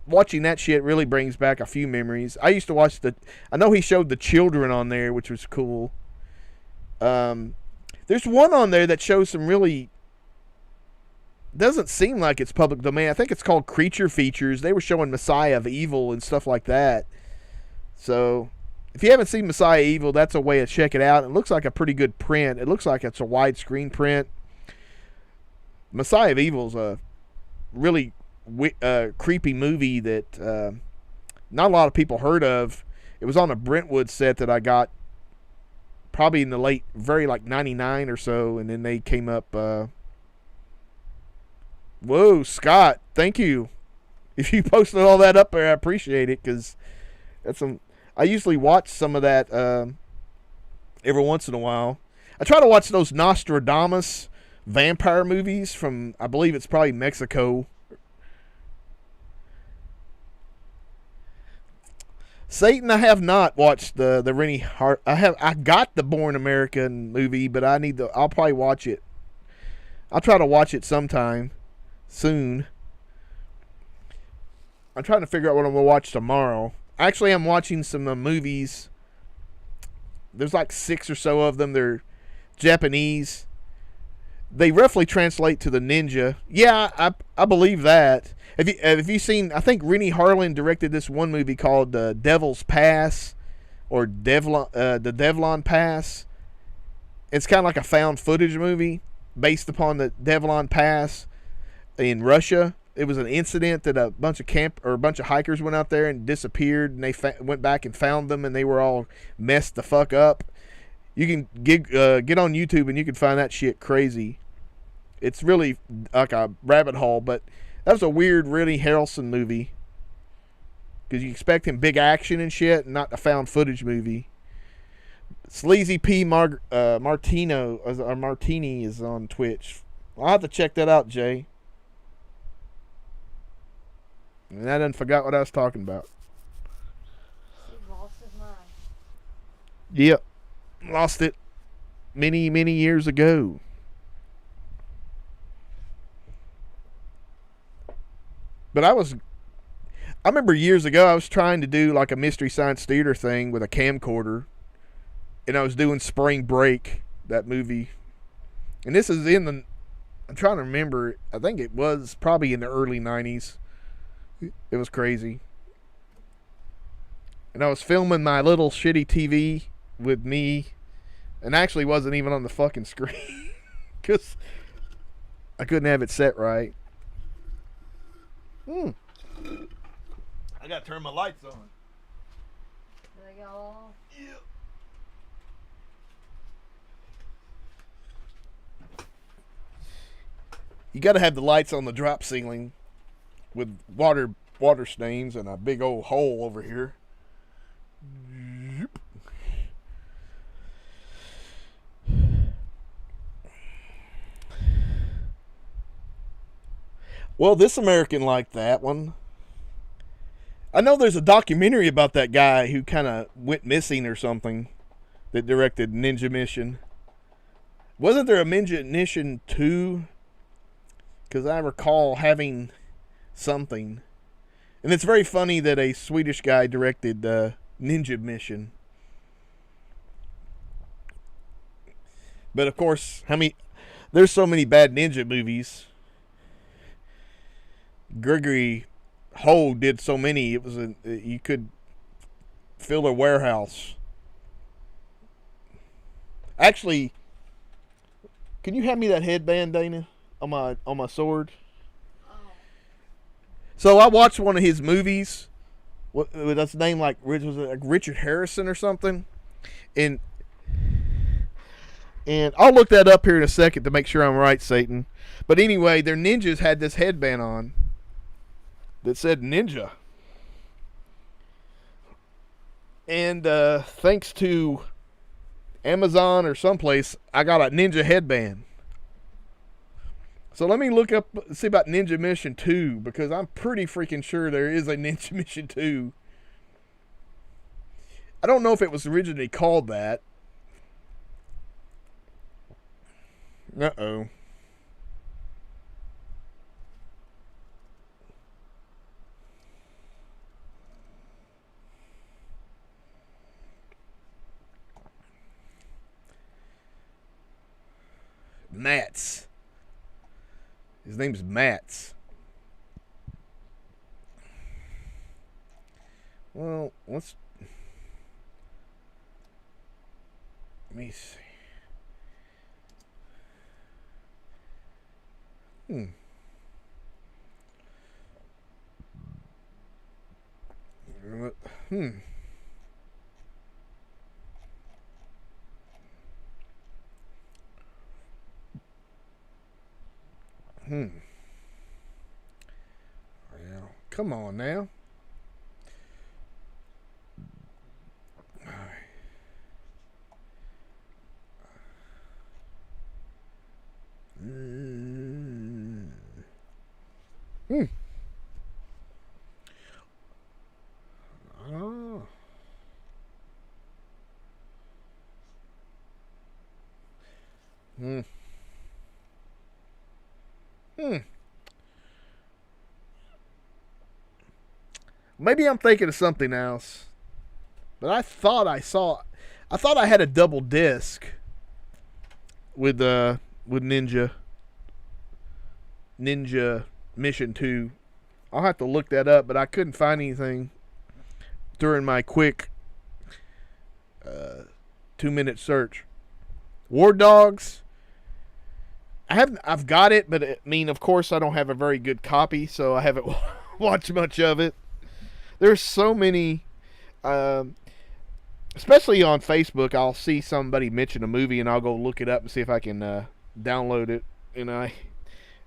watching that shit really brings back a few memories. I used to watch I know he showed The Children on there, which was cool. There's one on there that shows some really, doesn't seem like it's public domain. I think it's called Creature Features. They were showing Messiah of Evil and stuff like that. So if you haven't seen Messiah of Evil, that's a way to check it out. It looks like a pretty good print. It looks like it's a widescreen print. Messiah of Evil's a really creepy movie that not a lot of people heard of. It was on a Brentwood set that I got probably in the late, very like 99 or so, and then they came up. Whoa, Scott, thank you. If you posted all that up there, I appreciate it, because that's some. I usually watch some of that every once in a while. I try to watch those Nostradamus vampire movies from, I believe it's probably Mexico. Satan, I have not watched the Rennie Hart. I got the Born American movie, but I'll probably watch it. I'll try to watch it sometime soon. I'm trying to figure out what I'm gonna watch tomorrow. Actually, I'm watching some movies. There's like 6 or so of them. They're Japanese. They roughly translate to the ninja. Yeah, I believe that. Have you seen? I think Rennie Harlan directed this one movie called Devil's Pass, or the Devlin Pass. It's kind of like a found footage movie based upon the Devlin Pass in Russia. It was an incident that a bunch of hikers went out there and disappeared, and they went back and found them, and they were all messed the fuck up. You can get on YouTube and you can find that shit crazy. It's really like a rabbit hole, but that was a weird, really Harrelson movie, because you expect him big action and shit, and not a found footage movie. Sleazy P Martino or Martini is on Twitch. I'll have to check that out, Jay. And I done forgot what I was talking about. He lost his mind. Yep. Lost it many, many years ago. But I remember years ago I was trying to do like a Mystery Science Theater thing with a camcorder. And I was doing Spring Break, that movie. And this is I'm trying to remember, I think it was probably in the early 90s. It was crazy. And I was filming my little shitty TV with me, and actually wasn't even on the fucking screen because I couldn't have it set right. I gotta turn my lights on. Do they go off? Yeah. You gotta have the lights on the drop ceiling with water stains and a big old hole over here. Well, This American liked that one. I know there's a documentary about that guy who kind of went missing or something, that directed Ninja Mission. Wasn't there a Ninja Mission 2? Because I recall having something. And it's very funny that a Swedish guy directed Ninja Mission. But of course, there's so many bad ninja movies. Gregory Ho did so many, you could fill a warehouse. Actually, can you hand me that headband, Dana, on my sword? So I watched one of his movies. What that's name like? Was it like Richard Harrison or something? And I'll look that up here in a second to make sure I'm right, Satan. But anyway, their ninjas had this headband on that said ninja. And thanks to Amazon or someplace, I got a ninja headband. So let me look up, see about Ninja Mission 2, because I'm pretty freaking sure there is a Ninja Mission 2. I don't know if it was originally called that. Uh-oh. Mats. His name's Mats. Well, let me see. Hmm. Well, come on now. Hmm. Oh. Hmm. Hmm. Maybe I'm thinking of something else. But I thought I had a double disc with Ninja Mission 2. I'll have to look that up, but I couldn't find anything during my quick 2-minute search. War Dogs. I've got it, but I mean, of course, I don't have a very good copy, so I haven't watched much of it. There's so many, especially on Facebook. I'll see somebody mention a movie, and I'll go look it up and see if I can download it. And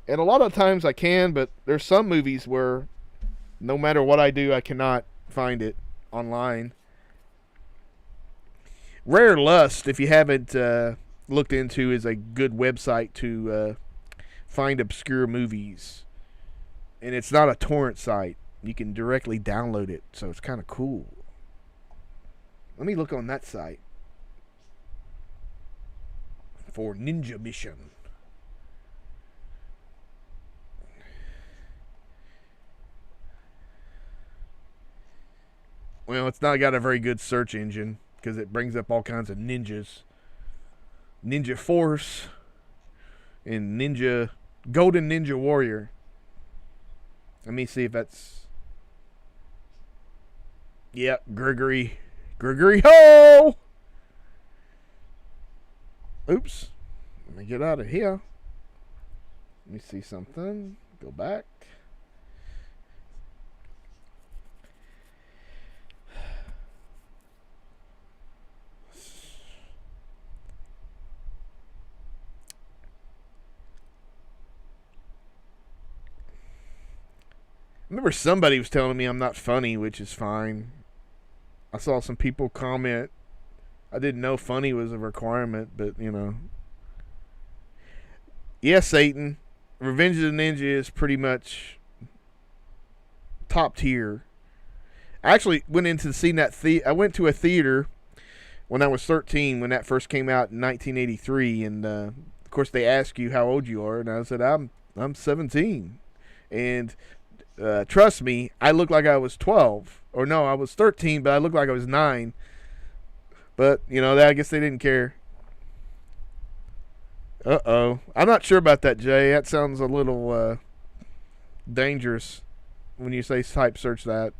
a lot of times I can, but there's some movies where no matter what I do, I cannot find it online. Rare Lust, if you haven't looked into, is a good website to find obscure movies. And it's not a torrent site. You can directly download it, so it's kind of cool. Let me look on that site for Ninja Mission. Well, it's not got a very good search engine because it brings up all kinds of ninjas. Ninja Force and Golden Ninja Warrior. Let me see if that's... Yep, Gregory Ho! Oops. Let me get out of here. Let me see something. Go back. I remember somebody was telling me I'm not funny, which is fine. I saw some people comment. I didn't know funny was a requirement, but, you know. Yes, Satan. Revenge of the Ninja is pretty much top tier. I actually went into seeing that I went to a theater when I was 13, when that first came out in 1983, and of course they ask you how old you are, and I said I'm 17, and trust me, I looked like I was 12. Or no, I was 13, but I looked like I was 9. But, you know, I guess they didn't care. Uh-oh. I'm not sure about that, Jay. That sounds a little dangerous when you say type search that.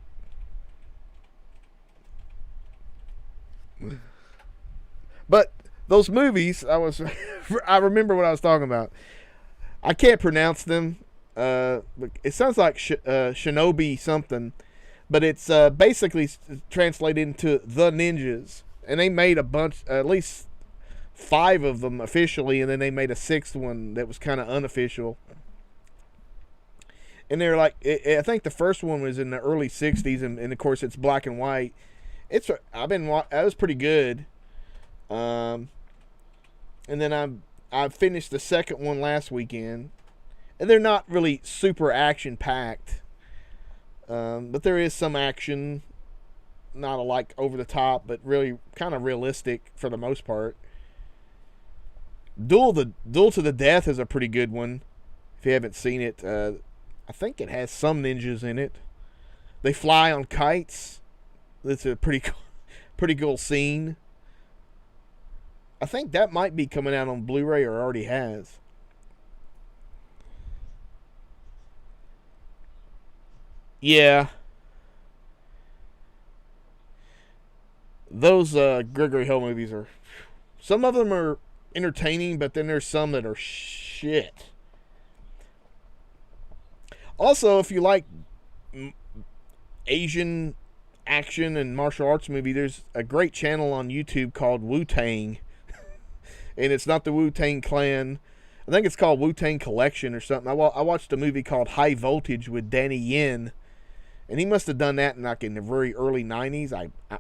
But those movies, I remember what I was talking about. I can't pronounce them. It sounds like Shinobi something, but it's basically translated into The Ninjas, and they made a bunch, at least 5 of them officially, and then they made a 6th one that was kind of unofficial. And they're like, I think the first one was in the early 60s, and of course it's black and white. That was pretty good. And then I finished the second one last weekend. And they're not really super action-packed. But there is some action. Not like over the top, but really kind of realistic for the most part. Duel to the Death is a pretty good one. If you haven't seen it, I think it has some ninjas in it. They fly on kites. That's a pretty cool scene. I think that might be coming out on Blu-ray or already has. Yeah. Those Gregory Hill movies are... Some of them are entertaining, but then there's some that are shit. Also, if you like Asian action and martial arts movie, there's a great channel on YouTube called Wu-Tang. And it's not the Wu-Tang Clan. I think it's called Wu-Tang Collection or something. I watched a movie called High Voltage with Danny Yen. And he must have done that in like in the very early 90s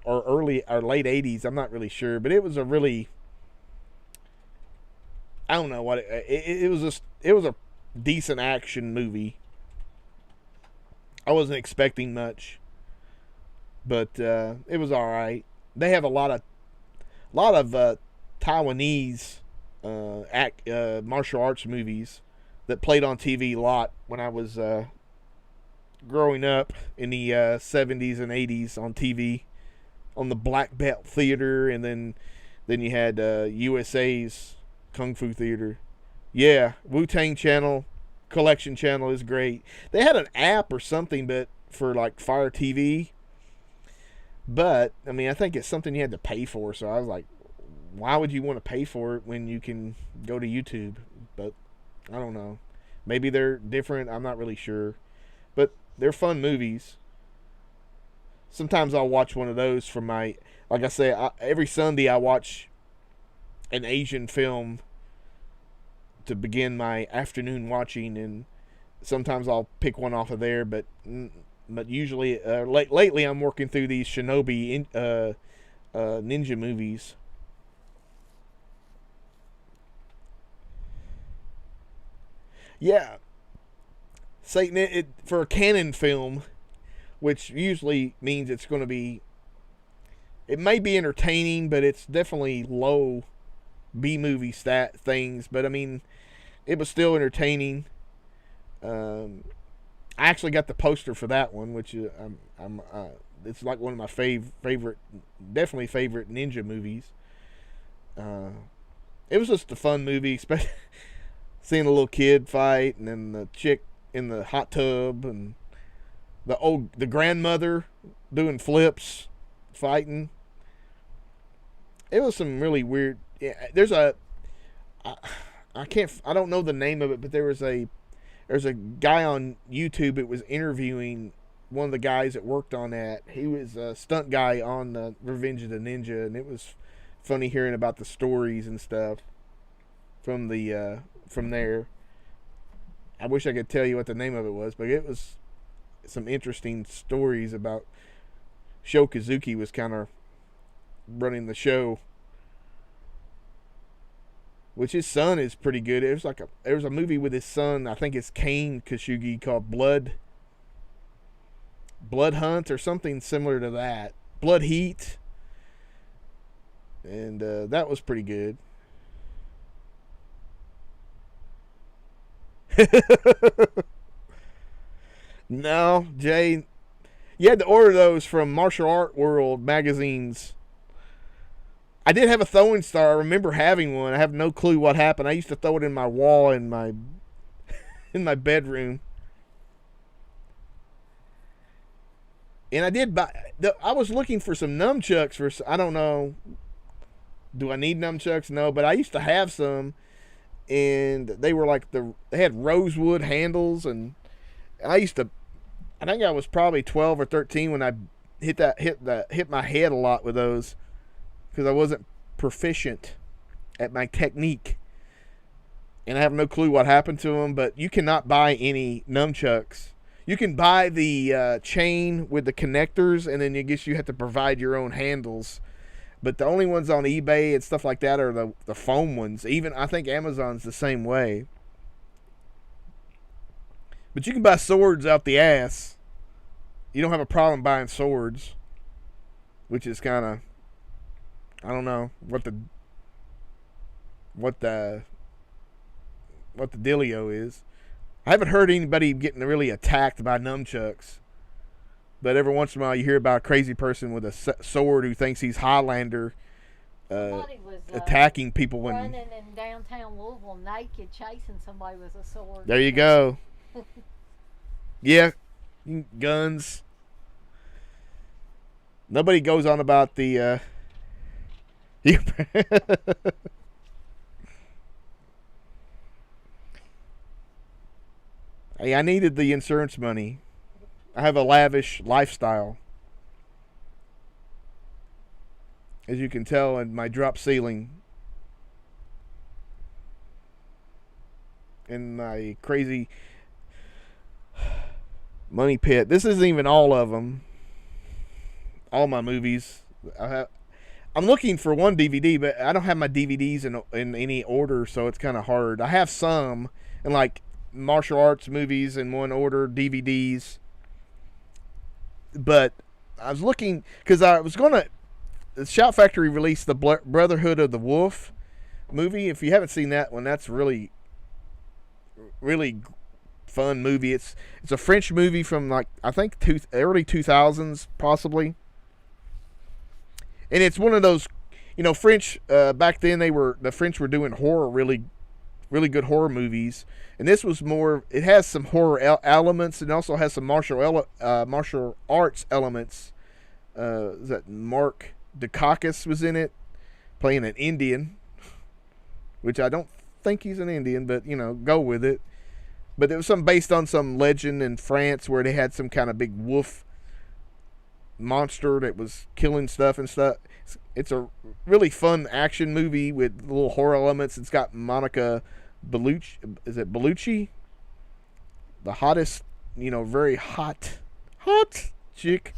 or late 80s. I'm not really sure. But it was a really... I don't know what... It was a decent action movie. I wasn't expecting much. But it was all right. They have a lot of Taiwanese martial arts movies that played on TV a lot when I was growing up in the 70s and 80s on TV, on the Black Belt Theater, and then you had USA's Kung Fu Theater. Yeah, Wu-Tang Channel, Collection Channel is great. They had an app or something, but for like Fire TV. But I mean, I think it's something you had to pay for. So I was like, why would you want to pay for it when you can go to YouTube? But I don't know. Maybe they're different. I'm not really sure. But they're fun movies. Sometimes I'll watch one of those from my... Like I say, every Sunday I watch an Asian film to begin my afternoon watching. And sometimes I'll pick one off of there. But usually... lately I'm working through these Shinobi ninja movies. Yeah, Satan, for a canon film, which usually means it's going to be, it may be entertaining, but it's definitely low B-movie stat things. But I mean, it was still entertaining. I actually got the poster for that one, which is it's like one of my favorite, definitely favorite ninja movies. It was just a fun movie, especially. Seeing a little kid fight, and then the chick in the hot tub, and the grandmother doing flips, fighting. It was some really weird. Yeah, there's I don't know the name of it, but there's a guy on YouTube that was interviewing one of the guys that worked on that. He was a stunt guy on Revenge of the Ninja, and it was funny hearing about the stories and stuff from there. I wish I could tell you what the name of it was, but it was some interesting stories about Sho Kazuki was kind of running the show, which his son is pretty good. There was a movie with his son, I think it's Kane Kashugi, called Blood Hunt or something similar to that. Blood Heat. And that was pretty good. No, Jay, you had to order those from Martial Art World magazines. I did have a throwing star. I remember having one. I have no clue what happened. I used to throw it in my wall in my bedroom. And I did buy. I was looking for some nunchucks I don't know. Do I need nunchucks? No, but I used to have some. And they were like they had rosewood handles, and I think I was probably 12 or 13 when I hit my head a lot with those, because I wasn't proficient at my technique, and I have no clue what happened to them. But you cannot buy any nunchucks. You can buy the chain with the connectors, and then I guess you have to provide your own handles. But the only ones on eBay and stuff like that are the foam ones. Even I think Amazon's the same way. But you can buy swords out the ass. You don't have a problem buying swords, which is kind of, I don't know what the dealio is. I haven't heard anybody getting really attacked by nunchucks. But every once in a while, you hear about a crazy person with a sword who thinks he's Highlander, attacking people when running in downtown Louisville naked, chasing somebody with a sword. There you go. Yeah, guns. Nobody goes on about the. Hey, I needed the insurance money. I have a lavish lifestyle. as you can tell in my drop ceiling and my crazy money pit. This isn't even all of them. All my movies. I'm looking for one DVD, but I don't have my DVDs in any order, so it's kind of hard. I have some in like martial arts movies in one order, DVDs. But I was looking because I was going to. The Shout Factory released the Brotherhood of the Wolf movie. If you haven't seen that one, that's really, really fun movie. It's a French movie from like I think early 2000s possibly. And it's one of those, French back then the French were doing horror, really, really good horror movies. And this was more. It has some horror elements and also has some martial arts elements. That Mark Dacakis was in it, playing an Indian, which I don't think he's an Indian, but go with it. But it was based on some legend in France where they had some kind of big wolf monster that was killing stuff and stuff. It's a really fun action movie with little horror elements. It's got Monica Bellucci. Is it Bellucci? The hottest, very hot chick.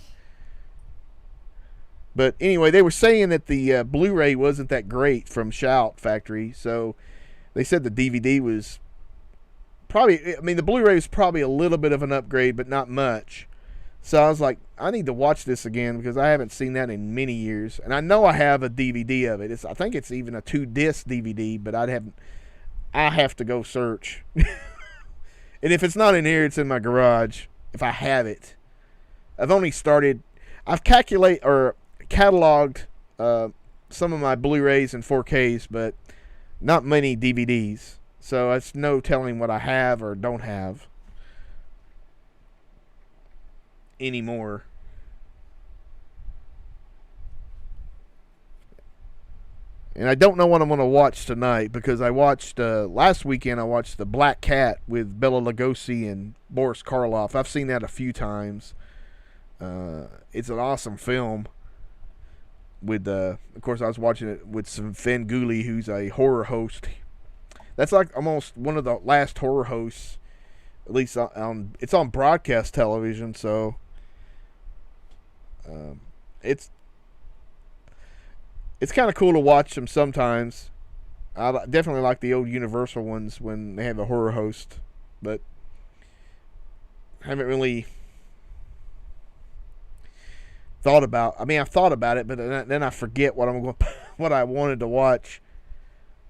But anyway, they were saying that the Blu-ray wasn't that great from Shout Factory, so they said the DVD was probably. I mean, the Blu-ray was probably a little bit of an upgrade, but not much. So I was like, I need to watch this again because I haven't seen that in many years, and I know I have a DVD of it. I think it's even a 2-disc DVD, but I have to go search. And if it's not in here, it's in my garage. If I have it, I've cataloged some of my Blu-rays and 4Ks, but not many DVDs. So it's no telling what I have or don't have anymore. And I don't know what I'm going to watch tonight because I watched last weekend. I watched The Black Cat with Bela Lugosi and Boris Karloff. I've seen that a few times. It's an awesome film. With of course, I was watching it with some Sven Gulli, who's a horror host. That's like almost one of the last horror hosts, at least it's on broadcast television. So it's kind of cool to watch them sometimes. I definitely like the old Universal ones when they have a horror host, but haven't really thought about. I mean, I've thought about it, but then I forget what I wanted to watch,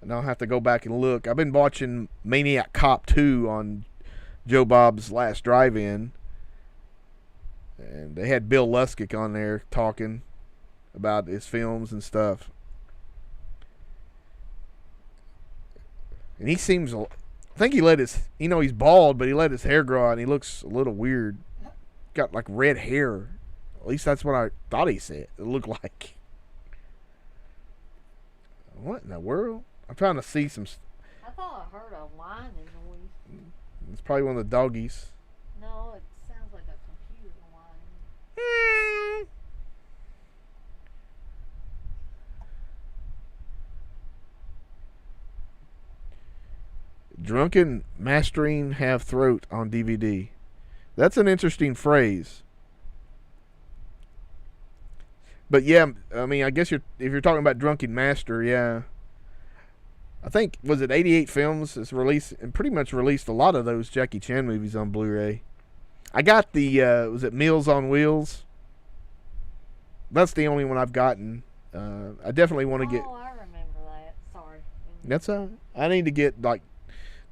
and I'll have to go back and look. I've been watching Maniac Cop 2 on Joe Bob's Last Drive-In, and they had Bill Lustig on there talking about his films and stuff. And he seems, I think he let his, he's bald, but he let his hair grow out, and he looks a little weird. Got like red hair. At least that's what I thought he said. It looked like. What in the world? I'm trying to see some. I thought I heard a whining noise. It's probably one of the doggies. No, it sounds like a computer whining. Drunken mastering have throat on DVD. That's an interesting phrase. But yeah, I mean, I guess if you're talking about Drunken Master, yeah. I think, was it 88 Films is released and pretty much released a lot of those Jackie Chan movies on Blu-ray. I got the was it Meals on Wheels? That's the only one I've gotten. I definitely want to get. Oh, I remember that. Sorry. That's I need to get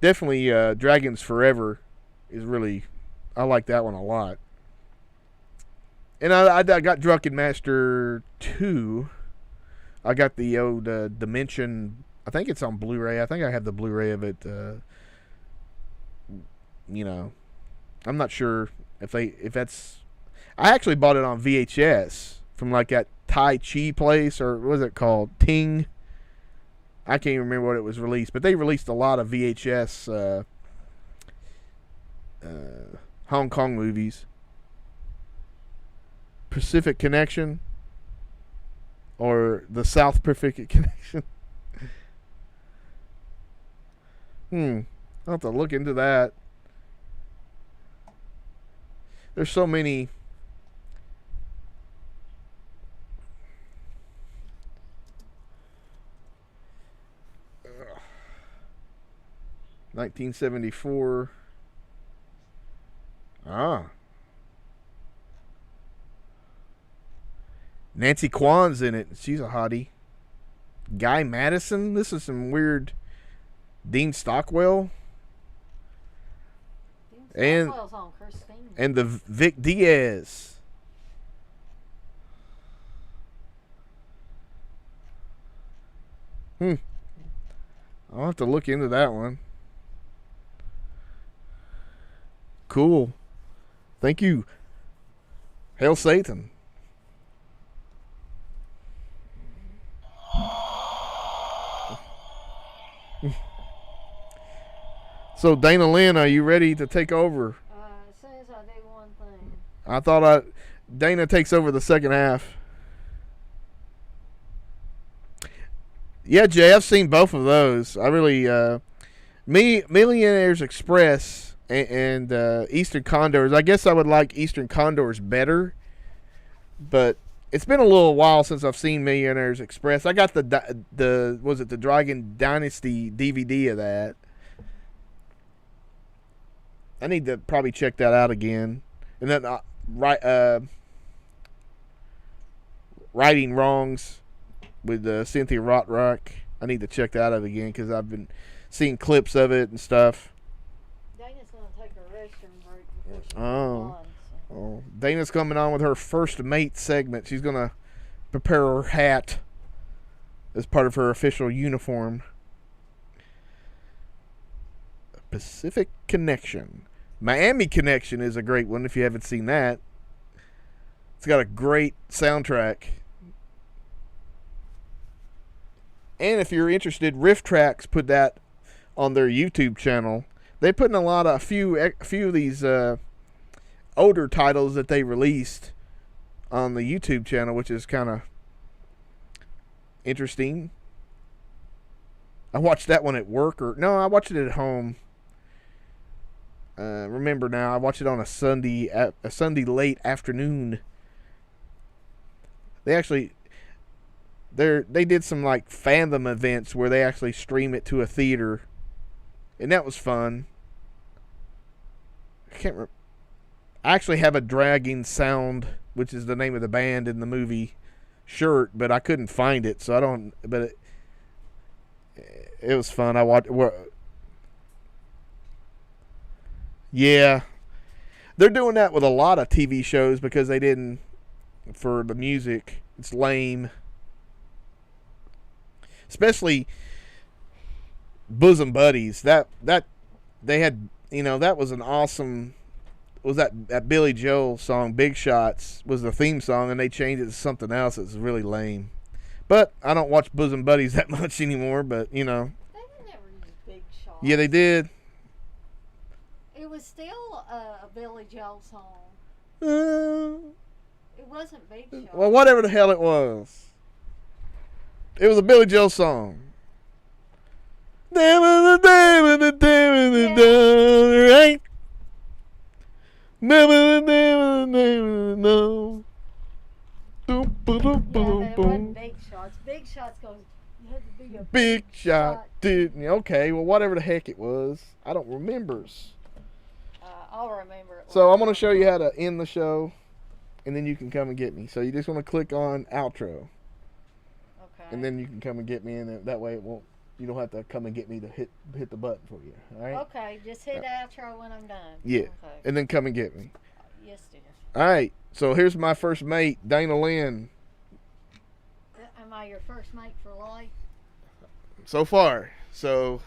definitely Dragons Forever is really, I like that one a lot. And I got Drunken Master 2. I got the old Dimension. I think it's on Blu-ray. I think I have the Blu-ray of it. I'm not sure if that's. I actually bought it on VHS from like that Tai Chi place, or what was it called? Ting. I can't even remember what it was released, but they released a lot of VHS Hong Kong movies. Pacific Connection. or the South Pacific Connection. I'll have to look into that. There's so many. 1974. Nancy Kwan's in it. She's a hottie. Guy Madison. This is some weird. Dean Stockwell. Dean Stockwell's on Christine. And the Vic Diaz. I'll have to look into that one. Cool. Thank you. Hail Satan. So Dana Lynn, are you ready to take over? As soon as I do one thing. I thought Dana takes over the second half. Yeah, Jay, I've seen both of those. I really, Millionaires Express and Eastern Condors. I guess I would like Eastern Condors better, but it's been a little while since I've seen Millionaires Express. I got the Dragon Dynasty DVD of that. I need to probably check that out again. And then Righting Wrongs with Cynthia Rothrock. I need to check that out again because I've been seeing clips of it and stuff. Dana's going to take a restroom break before she goes on. So. Dana's coming on with her first mate segment. She's going to prepare her hat as part of her official uniform. Pacific Connection. Miami Connection is a great one if you haven't seen that. It's got a great soundtrack. And if you're interested, Riff Tracks put that on their YouTube channel. They put in a few of these older titles that they released on the YouTube channel, which is kind of interesting. I watched that one at work, I watched it at home. Remember now, I watched it on a Sunday late afternoon. They did some like fandom events where they actually stream it to a theater, and that was fun. I actually have a Dragging Sound, which is the name of the band in the movie, shirt, but I couldn't find it, so I don't. But it was fun. I watched. Yeah, they're doing that with a lot of TV shows because they didn't for the music. It's lame. Especially Bosom Buddies. That they had, that was an awesome. Was that Billy Joel song Big Shots was the theme song, and they changed it to something else that's really lame. But I don't watch Bosom Buddies that much anymore, but They never used Big Shots. Yeah, they did. It was still a Billy Joel song. It wasn't Big Shots. Well, whatever the hell it was. It was a Billy Joel song. Right? No. Yeah, it wasn't Big Shots. Big Shots goes, you had to be a Big shot, dude. Okay, well, whatever the heck it was, I don't remember. I'll remember it. So I'm going to show you how to end the show, and then you can come and get me. So you just want to click on outro, Okay. and then you can come and get me, and that way you don't have to come and get me to hit the button for you. All right? Okay, just hit outro when I'm done. Yeah, Okay. and then come and get me. Yes, dear. All right, so here's my first mate, Dana Lynn. Am I your first mate for life? So far. So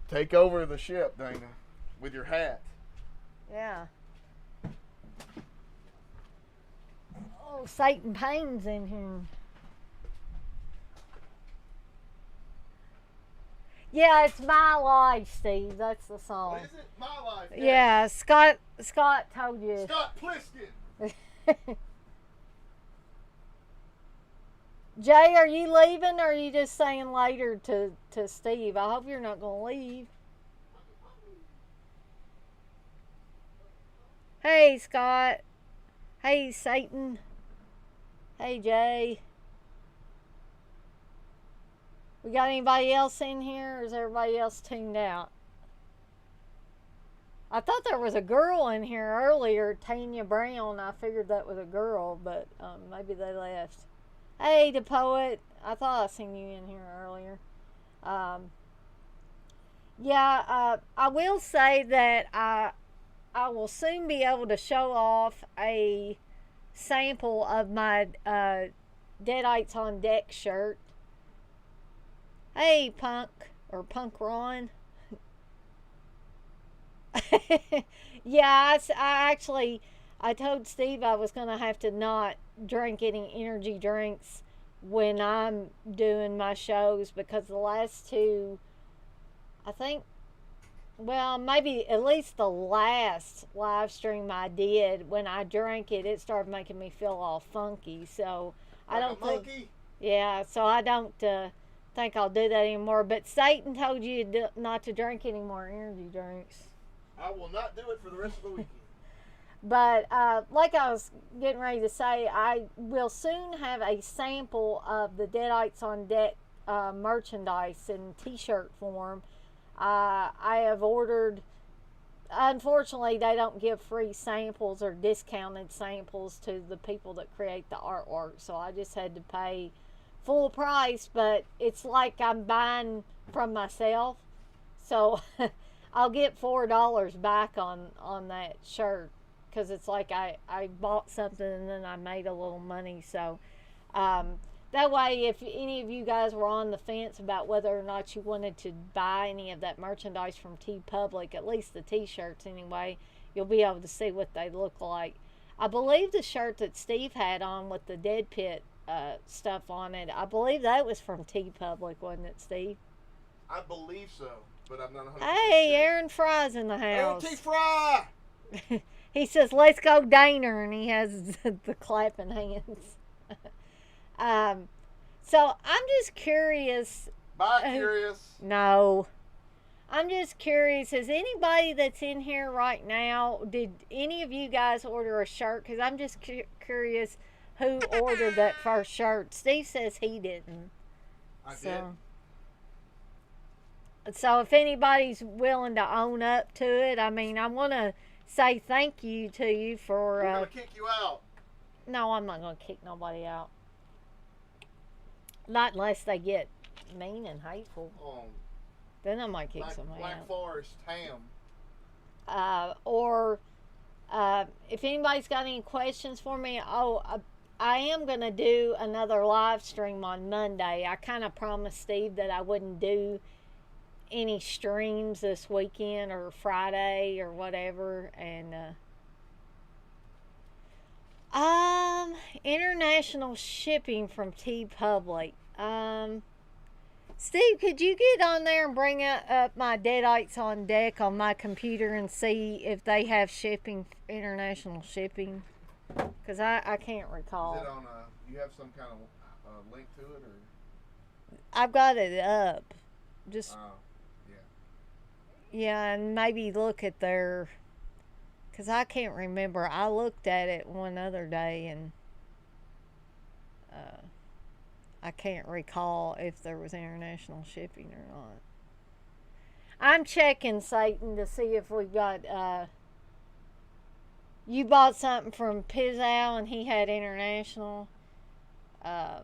take over the ship, Dana, with your hat. Yeah. Oh, Satan Payne's in here. Yeah, it's My Life, Steve. That's the song. Is it My Life? Yeah, Scott told you. Scott Pliskin. Jay, are you leaving or are you just saying later to Steve? I hope you're not going to leave. Hey, Scott. Hey, Satan. Hey, Jay. We got anybody else in here or is everybody else tuned out? I thought there was a girl in here earlier, Tanya Brown. I figured that was a girl, but maybe they left. Hey, the poet. I thought I seen you in here earlier. I will say that I will soon be able to show off a sample of my Deadites on Deck shirt. Hey, Punk, or Punk Ron. Yeah, I told Steve I was going to have to not drink any energy drinks when I'm doing my shows because the last two, I think, well, maybe at least the last live stream I did, when I drank it, it started making me feel all funky. So I don't think, yeah, so I don't think I'll do that anymore. But Satan told you not to drink any more energy drinks. I will not do it for the rest of the weekend. But like I was getting ready to say, I will soon have a sample of the Deadites on Deck merchandise in t-shirt form. I have ordered, unfortunately they don't give free samples or discounted samples to the people that create the artwork, so I just had to pay full price, but it's like I'm buying from myself, so I'll get $4 back on that shirt because it's like I bought something and then I made a little money. So that way, if any of you guys were on the fence about whether or not you wanted to buy any of that merchandise from TeePublic, at least the t-shirts anyway, you'll be able to see what they look like. I believe the shirt that Steve had on with the DEADPIT stuff on it, I believe that was from TeePublic, wasn't it, Steve? I believe so, but I'm not 100% Hey, sure. Aaron Fry's in the house. Aaron T. Fry! He says, let's go Dana, and he has the clapping hands. So I'm just curious. Bye, curious. No. I'm just curious, is anybody that's in here right now, did any of you guys order a shirt? Because I'm just curious who ordered that first shirt. Steve says he didn't. I did. So if anybody's willing to own up to it, I mean, I want to say thank you to you for... We're going to kick you out. No, I'm not going to kick nobody out. Not unless they get mean and hateful. Then I might kick somebody Black out. Forest ham. Or if anybody's got any questions for me, I am going to do another live stream on Monday. I kind of promised Steve that I wouldn't do any streams this weekend or Friday or whatever, and international shipping from TeePublic. Steve, could you get on there and bring up my Deadites on Deck on my computer and see if they have shipping, international shipping? Because I can't recall. Is it on you have some kind of link to it, or? I've got it up. Just yeah. Yeah, and maybe look at their, because I can't remember. I looked at it one other day and I can't recall if there was international shipping or not. I'm checking, Satan, to see if we got, you bought something from Pizzow and he had international. Yeah,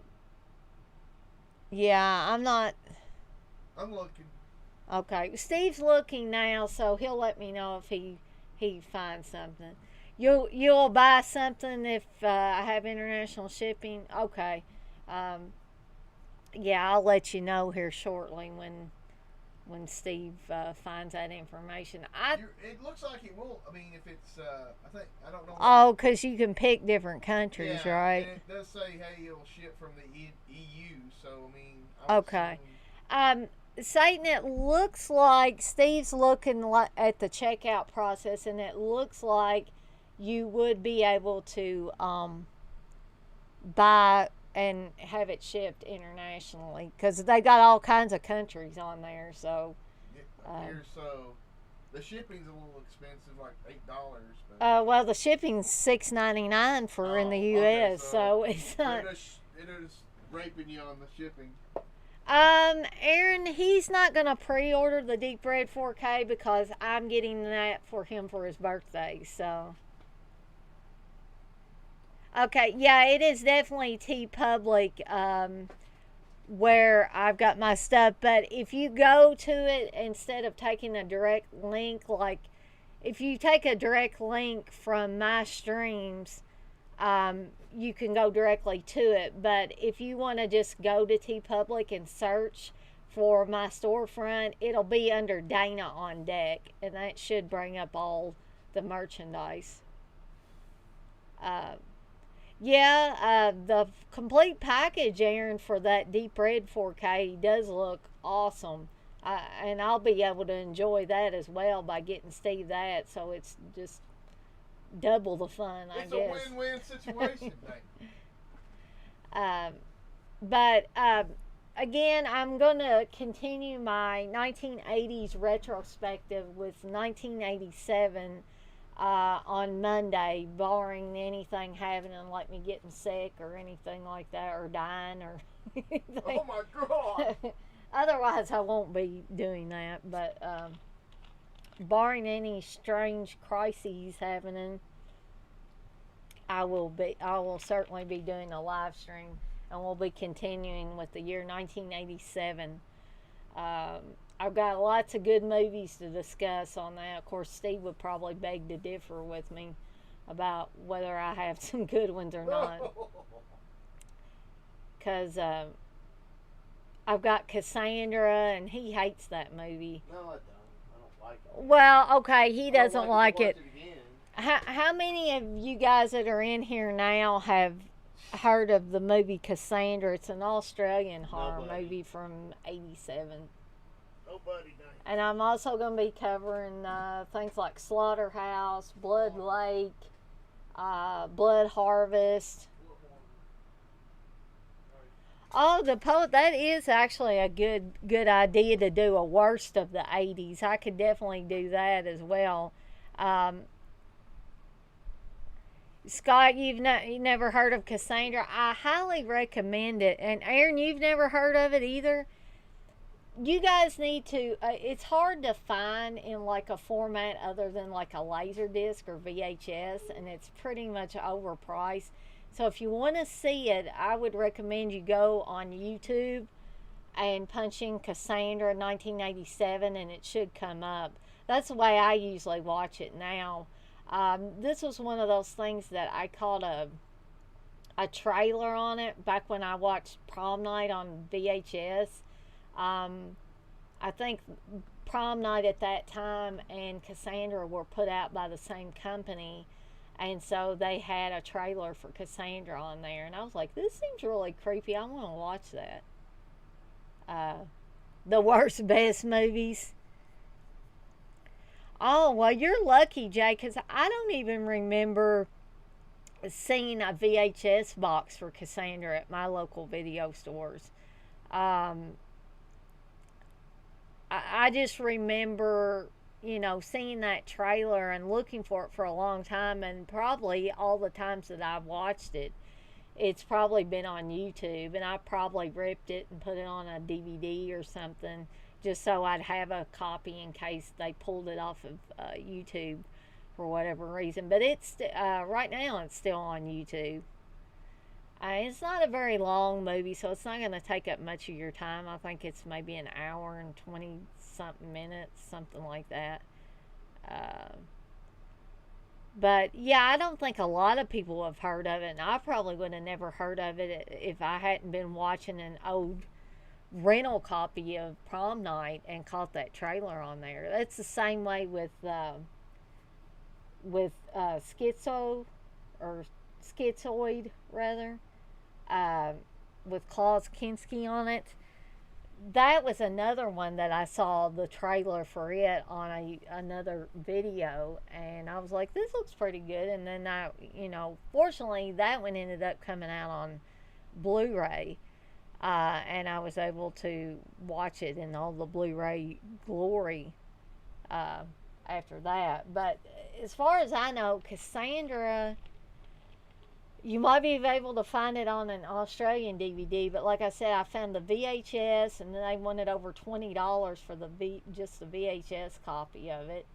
I'm not. I'm looking. Okay, Steve's looking now, so he'll let me know if he finds something. You'll buy something if I have international shipping. Okay, yeah, I'll let you know here shortly when Steve finds that information. It looks like it will. I mean, if it's I don't know. Oh, because you can pick different countries, yeah, right? And it does say, hey, it'll ship from the EU. So I mean. Okay. Satan, it looks like Steve's looking at the checkout process, and it looks like you would be able to buy and have it shipped internationally because they got all kinds of countries on there. So So the shipping's a little expensive, like $8. well, the shipping's $6.99 for in the U.S. So it's not. It is raping you on the shipping. Aaron, he's not gonna pre-order the Deep Red 4K because I'm getting that for him for his birthday. So, okay, yeah, it is definitely TeePublic, where I've got my stuff. But if you go to it instead of taking a direct link, like if you take a direct link from my streams, you can go directly to it. But if you want to just go to TeePublic and search for my storefront, it'll be under Dana on Deck, and that should bring up all the merchandise. The complete package, Aaron, for that Deep Red 4K does look awesome. And I'll be able to enjoy that as well by getting Steve that, so it's just double the fun, I guess. It's a win-win situation, mate. But again, I'm going to continue my 1980s retrospective with 1987 on Monday, barring anything happening like me getting sick or anything like that, or dying or anything. Oh my God! Otherwise, I won't be doing that. But barring any strange crises happening, I will certainly be doing a live stream, and we'll be continuing with the year 1987. I've got lots of good movies to discuss on that. Of course, Steve would probably beg to differ with me about whether I have some good ones or not, because I've got Cassandra, and he hates that movie. No, I don't. I don't like it. Well, okay, he doesn't like it. Again. How many of you guys that are in here now have heard of the movie Cassandra? It's an Australian horror movie from '87. Nobody knows. And I'm also going to be covering things like Slaughterhouse, Blood Lake, Blood Harvest. Oh, that is actually a good idea to do a worst of the 80s. I could definitely do that as well. Scott, you've never heard of Cassandra? I highly recommend it. And Aaron, you've never heard of it either? You guys need to, it's hard to find in like a format other than like a Laserdisc or VHS, and it's pretty much overpriced. So if you want to see it, I would recommend you go on YouTube and punch in Cassandra 1987, and it should come up. That's the way I usually watch it now. This was one of those things that I caught a trailer on it back when I watched Prom Night on VHS. I think Prom Night at that time and Cassandra were put out by the same company, and so they had a trailer for Cassandra on there, and I was like, this seems really creepy. I want to watch that. The worst, best movies. Oh, well, you're lucky, Jay, because I don't even remember seeing a VHS box for Cassandra at my local video stores. I just remember, seeing that trailer and looking for it for a long time, and probably all the times that I've watched it, it's probably been on YouTube, and I probably ripped it and put it on a DVD or something just so I'd have a copy in case they pulled it off of YouTube for whatever reason. But it's right now it's still on YouTube. It's not a very long movie, so it's not going to take up much of your time. I think it's maybe an hour and 20-something minutes, something like that. But, yeah, I don't think a lot of people have heard of it, and I probably would have never heard of it if I hadn't been watching an old rental copy of Prom Night and caught that trailer on there. That's the same way with Schizoid, rather. With Klaus Kinski on it. That was another one that I saw the trailer for it on another video, and I was like, this looks pretty good. And then fortunately that one ended up coming out Blu-ray, and I was able to watch it in all the Blu-ray glory after that. But as far as I know, Cassandra, you might be able to find it on an Australian DVD, but like I said, I found the VHS, and then they wanted over $20 for just the VHS copy of it.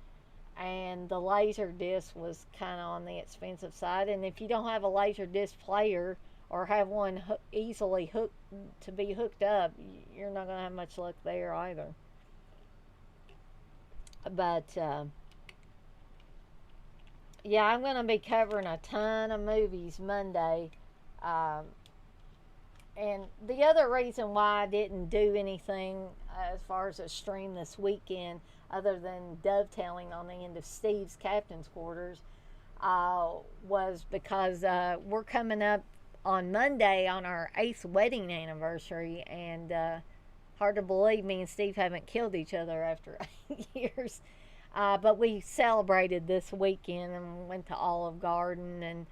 And the laser disc was kind of on the expensive side. And if you don't have a laser disc player or have one easily be hooked up, you're not going to have much luck there either. But yeah, I'm going to be covering a ton of movies Monday. And the other reason why I didn't do anything as far as a stream this weekend, other than dovetailing on the end of Steve's captain's quarters, was because we're coming up on Monday on our 8th wedding anniversary, and hard to believe me and Steve haven't killed each other after 8 years. But we celebrated this weekend and went to Olive Garden and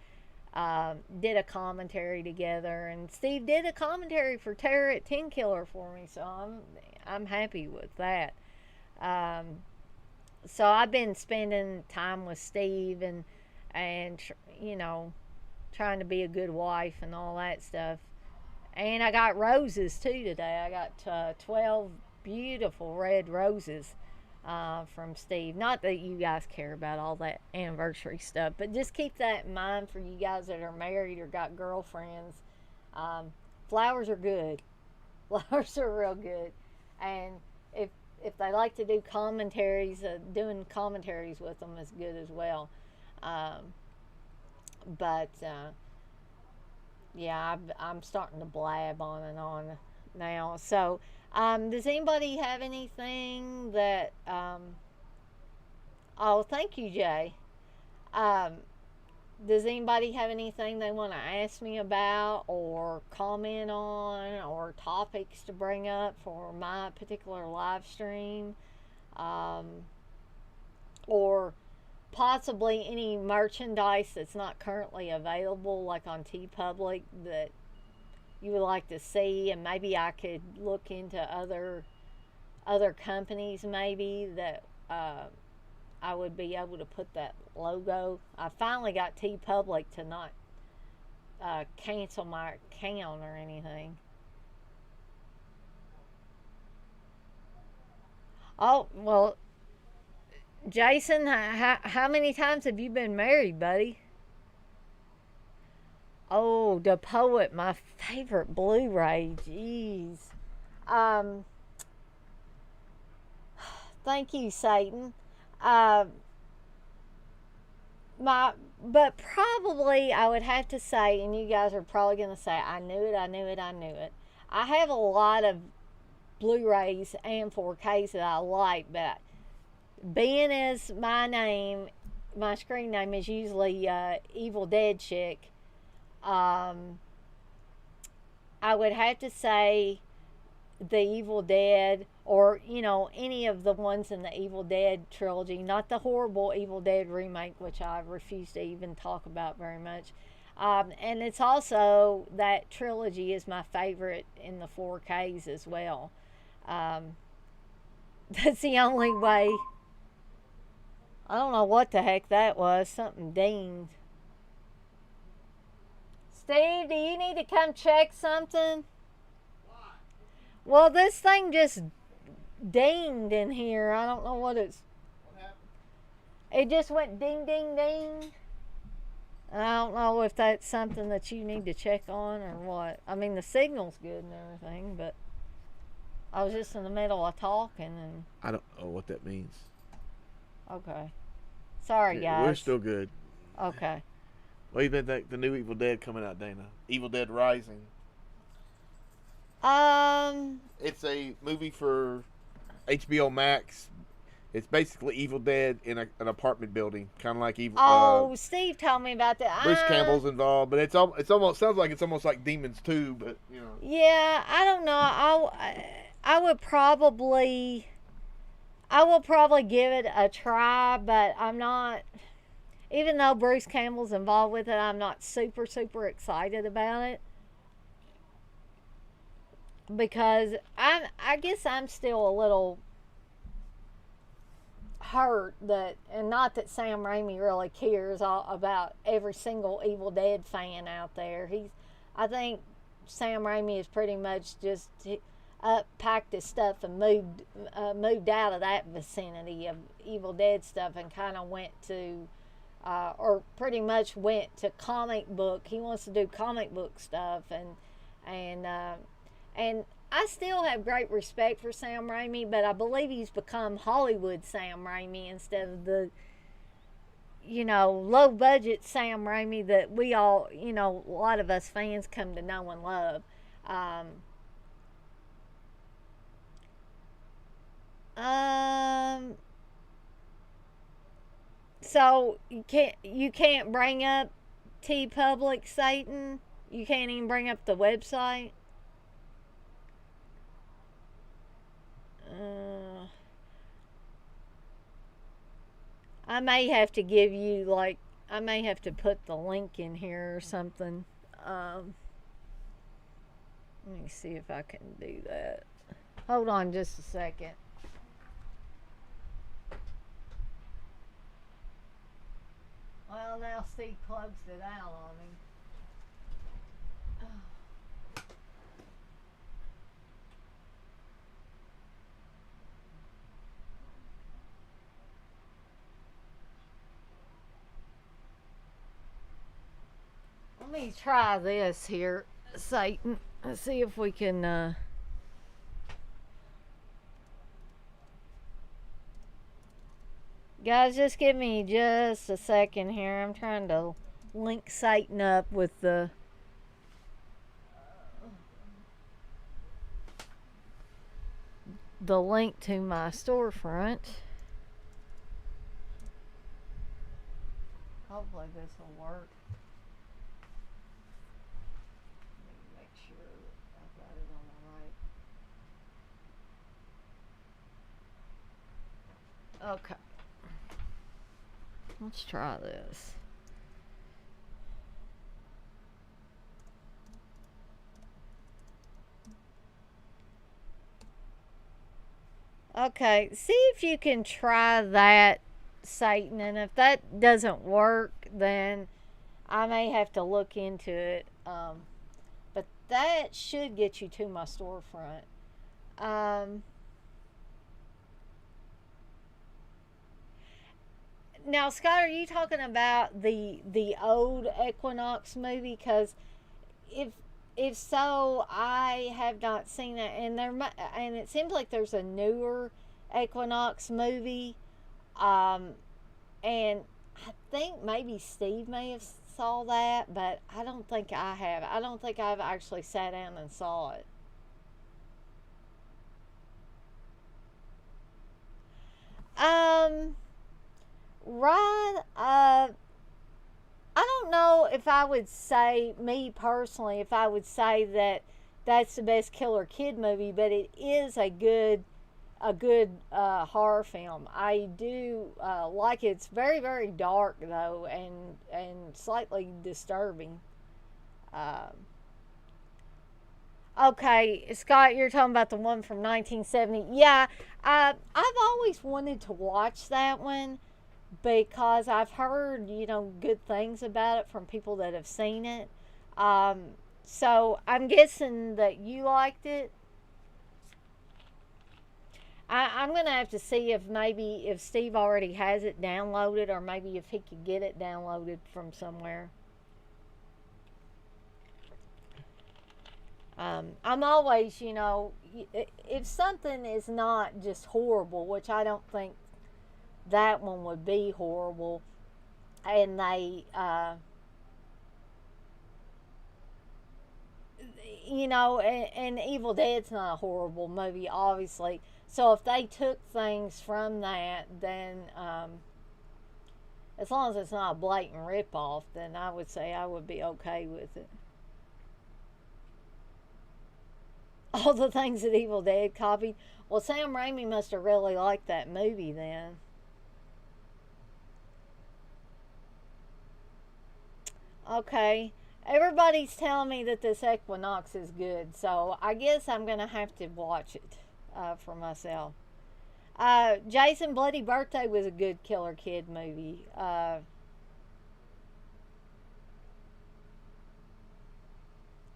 did a commentary together. And Steve did a commentary for Terror at 10 Killer for me, so I'm happy with that. So I've been spending time with Steve and you know, trying to be a good wife and all that stuff. And I got roses too today. I got 12 beautiful red roses from Steve. Not that you guys care about all that anniversary stuff, but just keep that in mind for you guys that are married or got girlfriends. Flowers are good. Flowers are real good. And if they like to do commentaries, doing commentaries with them is good as well. But yeah, I'm starting to blab on and on now. So, does anybody have anything that? Oh, thank you, Jay. Does anybody have anything they want to ask me about or comment on or topics to bring up for my particular live stream? Or possibly any merchandise that's not currently available, like on TeePublic, that you would like to see, and maybe I could look into other companies maybe that I would be able to put that logo. I finally got TeePublic to not cancel my account or anything. Oh, well, Jason, how many times have you been married, buddy? Oh, The Poet, my favorite Blu-ray. Jeez. Thank you, Satan. But probably I would have to say, and you guys are probably going to say, I knew it. I have a lot of Blu-rays and 4Ks that I like, but being as my screen name is usually Evil Dead Chick, I would have to say the Evil Dead, or any of the ones in the Evil Dead trilogy, not the horrible Evil Dead remake, which I refuse to even talk about very much. And it's also, that trilogy is my favorite in the 4Ks as well. That's the only way. I don't know what the heck that was. Something dinged. Steve, do you need to come check something? Why? Well, this thing just dinged in here. I don't know what it's... What happened? It just went ding, ding, ding. And I don't know if that's something that you need to check on or what. I mean, the signal's good and everything, but I was just in the middle of talking and... I don't know what that means. Okay. Sorry, Yeah, guys. we're still good. Okay. What do you think the new Evil Dead coming out, Dana? Evil Dead Rising. It's a movie for HBO Max. It's basically Evil Dead in an apartment building, kind of like Evil. Oh, Steve told me about that. Bruce Campbell's involved, but it's almost sounds like it's almost like Demons 2, but Yeah, I don't know. I will probably give it a try, but I'm not. Even though Bruce Campbell's involved with it, I'm not super excited about it. because I guess I'm still a little hurt that, and not that Sam Raimi really cares about every single Evil Dead fan out there. I think Sam Raimi is pretty much just packed his stuff and moved out of that vicinity of Evil Dead stuff and kind of went to, or pretty much went to comic book. He wants to do comic book stuff, and and I still have great respect for Sam Raimi, but I believe he's become Hollywood Sam Raimi instead of the, low budget Sam Raimi that we all, a lot of us fans come to know and love. Um, um, so you can't bring up T Public Satan. You can't even bring up the website. Uh, I may have to give you I may have to put the link in here or something. Um, Let me see if I can do that. Hold on just a second. Well, now Steve closed it out on me. Let me try this here, Satan. Let's see if we can. Guys, just give me just a second here. I'm trying to link Satan up with the link to my storefront. Hopefully this will work. Let me make sure that I've got it on the right. Okay. Let's try this. Okay, see if you can try that, Satan, and if that doesn't work, then I may have to look into it. But that should get you to my storefront. Now, Scott, are you talking about the old Equinox movie? Because if so, I have not seen it, and it seems like there's a newer Equinox movie, and I think maybe Steve may have saw that, but I don't think I have. I don't think I've actually sat down and saw it. Um, Rod, I don't know if I would say, me personally, if I would say that that's the best Killer Kid movie, but it is a good horror film. I do like it. It's very, very dark though, and slightly disturbing. Um, okay, Scott, you're talking about the one from 1970. Yeah, I've always wanted to watch that one because I've heard, good things about it from people that have seen it. Um, so I'm guessing that you liked it. I'm gonna have to see if Steve already has it downloaded, or maybe if he could get it downloaded from somewhere. I'm always, if something is not just horrible, which I don't think that one would be horrible, and and Evil Dead's not a horrible movie, obviously. So if they took things from that, then as long as it's not a blatant ripoff, then I would say I would be okay with it. All the things that Evil Dead copied. Well, Sam Raimi must have really liked that movie then. Okay. Everybody's telling me that this Equinox is good, so I guess I'm gonna have to watch it for myself. Jason Bloody Birthday was a good Killer Kid movie.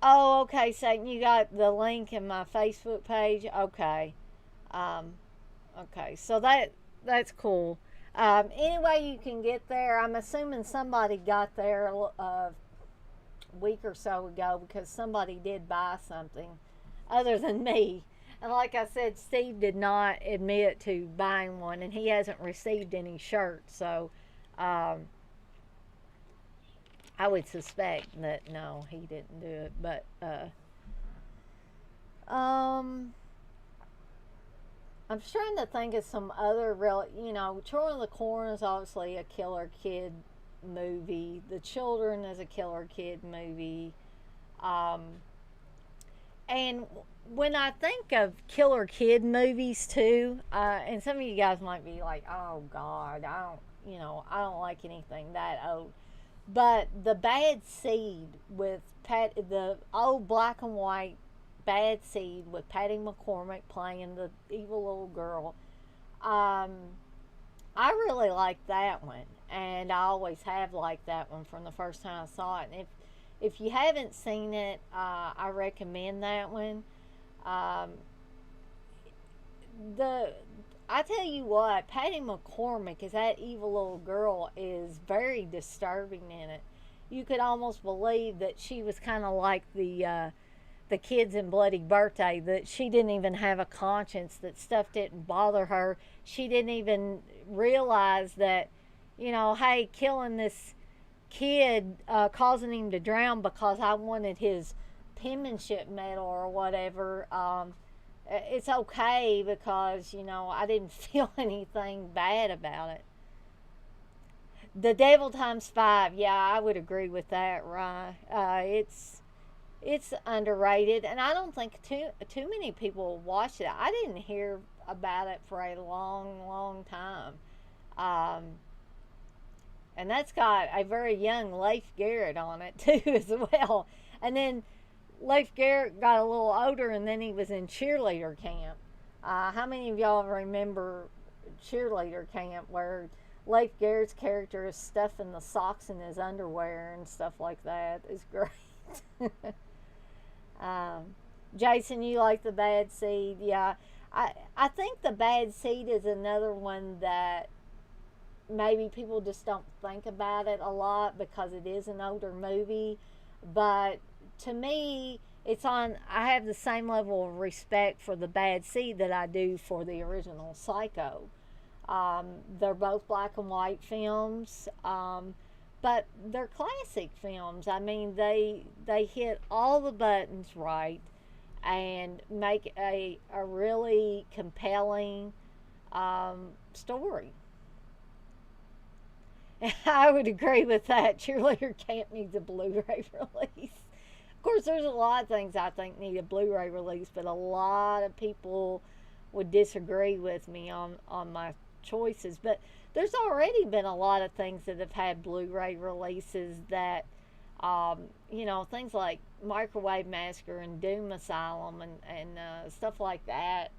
Oh, okay, Satan, you got the link in my Facebook page. Okay, um, okay, so that's cool. Anyway, you can get there. I'm assuming somebody got there a week or so ago because somebody did buy something other than me. And like I said, Steve did not admit to buying one, and he hasn't received any shirts. So um, I would suspect that no, he didn't do it. But um, I'm trying to think of some other real, Children of the Corn is obviously a Killer Kid movie. The Children is a Killer Kid movie. Um, and when I think of Killer Kid movies too, and some of you guys might be like, "Oh God, I don't like anything that old." But the Bad Seed with the old black and white Bad Seed with Patty McCormick playing the evil little girl. Um, I really like that one, and I always have liked that one from the first time I saw it. And if you haven't seen it, I recommend that one. Um, the I tell you what, Patty McCormick as that evil little girl is very disturbing in it. You could almost believe that she was kind of like the kids in Bloody Birthday, that she didn't even have a conscience, that stuff didn't bother her. She didn't even realize that, hey, killing this kid, causing him to drown because I wanted his penmanship medal or whatever, it's okay because, I didn't feel anything bad about it. The Devil Times 5, yeah, I would agree with that, Ryan. It's underrated, and I don't think too many people watch it. I didn't hear about it for a long, long time, um, and that's got a very young Leif Garrett on it too, as well. And then Leif Garrett got a little older, and then he was in cheerleader camp. How many of y'all remember cheerleader camp where Leif Garrett's character is stuffing the socks in his underwear and stuff like that? It's great. Um, Jason, you like the Bad Seed? Yeah, I think the Bad Seed is another one that maybe people just don't think about it a lot because it is an older movie. But to me, I have the same level of respect for the Bad Seed that I do for the original Psycho. They're both black and white films. But they're classic films. I mean, they hit all the buttons right and make a really compelling story. I would agree with that. Cheerleader Camp needs a Blu-ray release. Of course, there's a lot of things I think need a Blu-ray release, but a lot of people would disagree with me on my choices. But there's already been a lot of things that have had Blu-ray releases that, things like Microwave Massacre and Doom Asylum and stuff like that,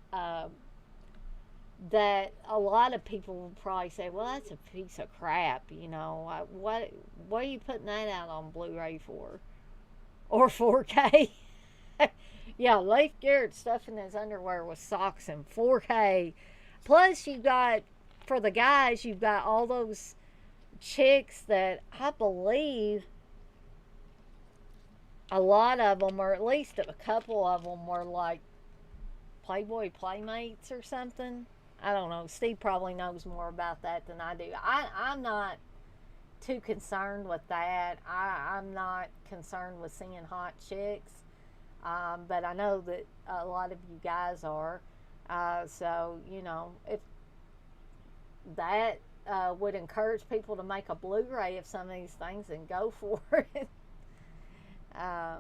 that a lot of people will probably say, well, that's a piece of crap, what are you putting that out on Blu-ray for? Or 4K? Yeah, Leif Garrett stuffing his underwear with socks in 4K. Plus, for the guys, you've got all those chicks that I believe a lot of them, or at least a couple of them, were like Playboy Playmates or something. I don't know. Steve probably knows more about that than I do. I'm not too concerned with that. I'm not concerned with seeing hot chicks. But I know that a lot of you guys are. So, if that would encourage people to make a Blu-ray of some of these things, then go for it. I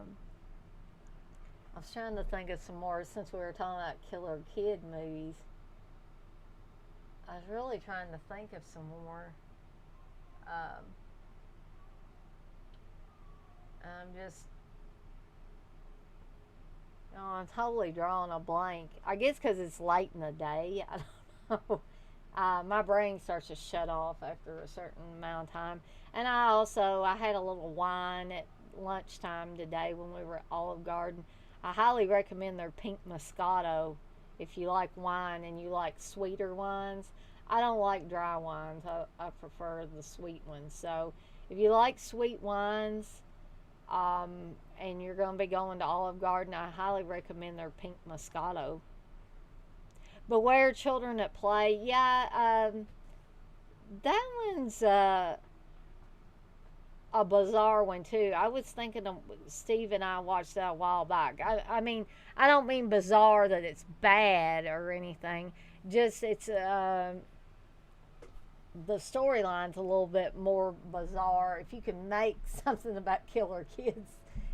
was trying to think of some more since we were talking about Killer Kid movies. I was really trying to think of some more. I'm totally drawing a blank. I guess because it's late in the day. I don't know. My brain starts to shut off after a certain amount of time. And I had a little wine at lunchtime today when we were at Olive Garden. I highly recommend their pink Moscato if you like wine and you like sweeter wines. I don't like dry wines. I prefer the sweet ones. So if you like sweet wines, and you're going to be going to Olive Garden, I highly recommend their pink Moscato. Beware Children at Play. Yeah, that one's a bizarre one too. I was thinking of Steve and I watched that a while back. I mean, I don't mean bizarre that it's bad or anything. Just it's the storyline's a little bit more bizarre. If you can make something about killer kids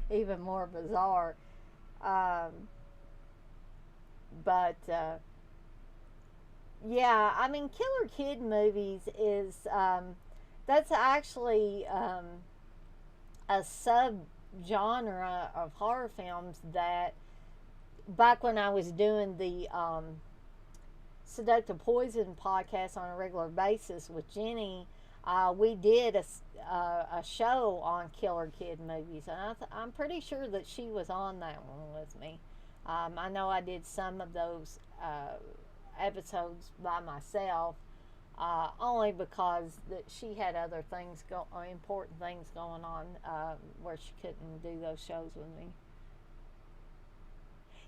even more bizarre. Yeah, I mean, killer kid movies is that's actually a sub-genre of horror films that back when I was doing the Seductive Poison podcast on a regular basis with Jenny, we did a show on killer kid movies, and I'm pretty sure that she was on that one with me. I know I did some of those episodes by myself, only because that she had other things important things going on where she couldn't do those shows with me.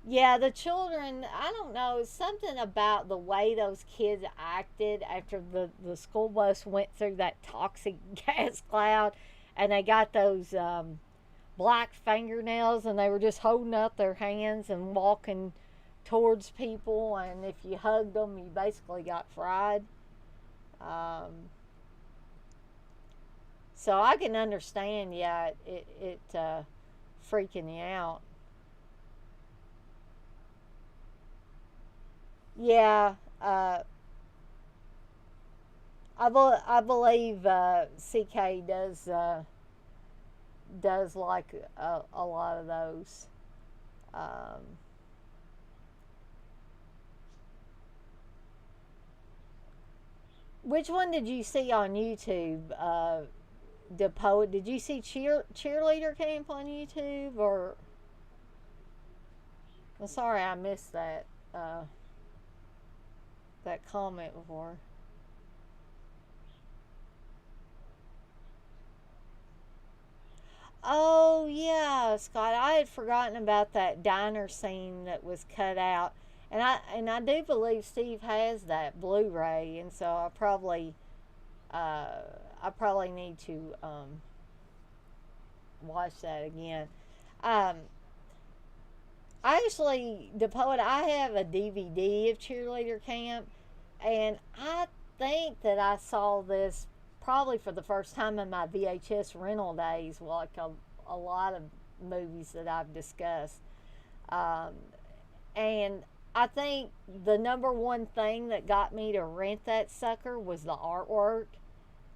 Yeah, the children, I don't know, something about the way those kids acted after the school bus went through that toxic gas cloud, and they got those black fingernails, and they were just holding up their hands and walking towards people, and if you hugged them, you basically got fried. So I can understand, yeah, it freaking you out. Yeah, I believe CK does like a lot of those. Which one did you see on YouTube? Did you see Cheerleader Camp on YouTube, or? I'm sorry, I missed that comment before. Oh yeah, Scott, I had forgotten about that diner scene that was cut out, and I do believe Steve has that Blu-ray, and so I probably need to watch that again. Um, I actually, the poet, I have a DVD of Cheerleader Camp, and I think that I saw this probably for the first time in my VHS rental days, like a lot of movies that I've discussed. Um, and I think the number one thing that got me to rent that sucker was the artwork.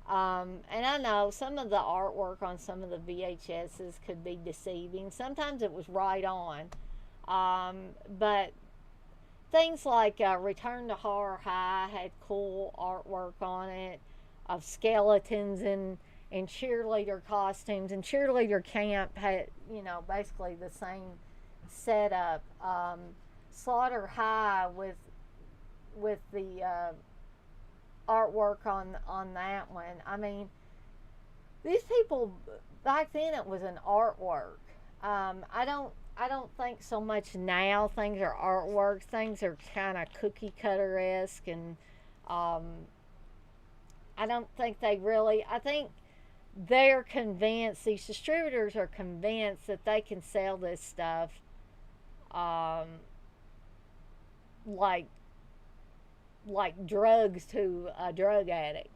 And I know some of the artwork on some of the VHSs could be deceiving. Sometimes it was right on. But things like Return to Horror High had cool artwork on it of skeletons in cheerleader costumes, and Cheerleader Camp had, basically the same setup. Slaughter High with the artwork on that one. I mean, these people back then, it was an artwork. I don't think so much now. Things are artwork. Things are kind of cookie cutter esque, and I don't think they really. I think they're convinced. These distributors are convinced that they can sell this stuff, like drugs to a drug addict.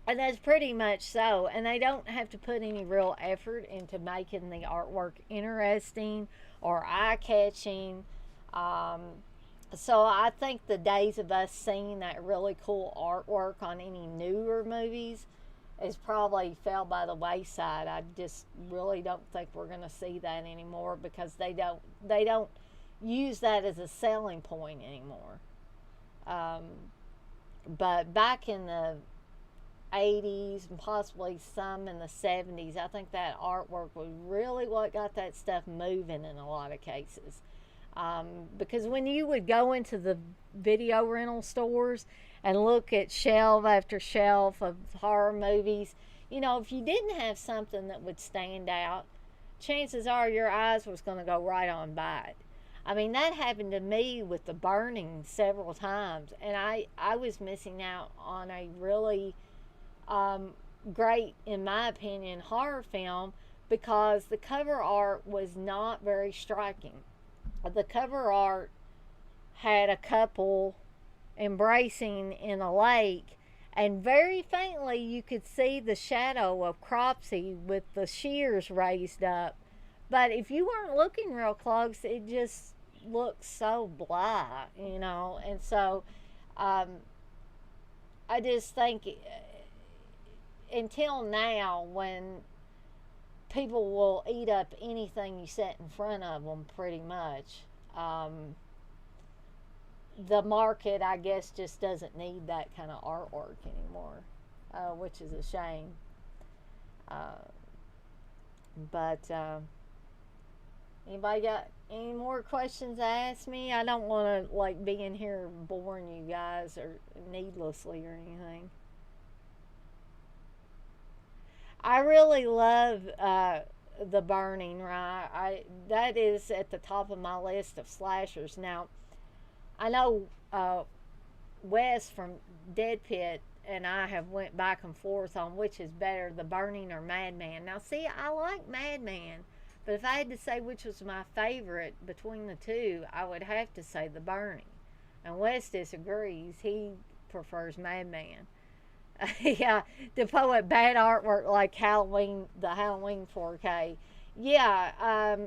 And that's pretty much so. And they don't have to put any real effort into making the artwork interesting or eye-catching. So I think the days of us seeing that really cool artwork on any newer movies is probably fell by the wayside. I just really don't think we're going to see that anymore because they don't use that as a selling point anymore. But back in the 80s and possibly some in the 70s, I think that artwork was really what got that stuff moving in a lot of cases. Because when you would go into the video rental stores and look at shelf after shelf of horror movies, if you didn't have something that would stand out, chances are your eyes was going to go right on by it. I mean, that happened to me with The Burning several times, and I was missing out on a really great, in my opinion, horror film because the cover art was not very striking. The cover art had a couple embracing in a lake, and very faintly you could see the shadow of Cropsey with the shears raised up. But if you weren't looking real close, it just looked so blah, And so I just think until now, when people will eat up anything you set in front of them pretty much, the market, I guess, just doesn't need that kind of artwork anymore, which is a shame. But anybody got any more questions to ask me? I don't want to be in here boring you guys or needlessly or anything. I really love The Burning, right? That is at the top of my list of slashers. Now, I know Wes from DEADPIT and I have went back and forth on which is better, The Burning or Madman. Now, see, I like Madman, but if I had to say which was my favorite between the two, I would have to say The Burning. And Wes disagrees. He prefers Madman. Yeah, the poet bad artwork like the Halloween 4K. Yeah,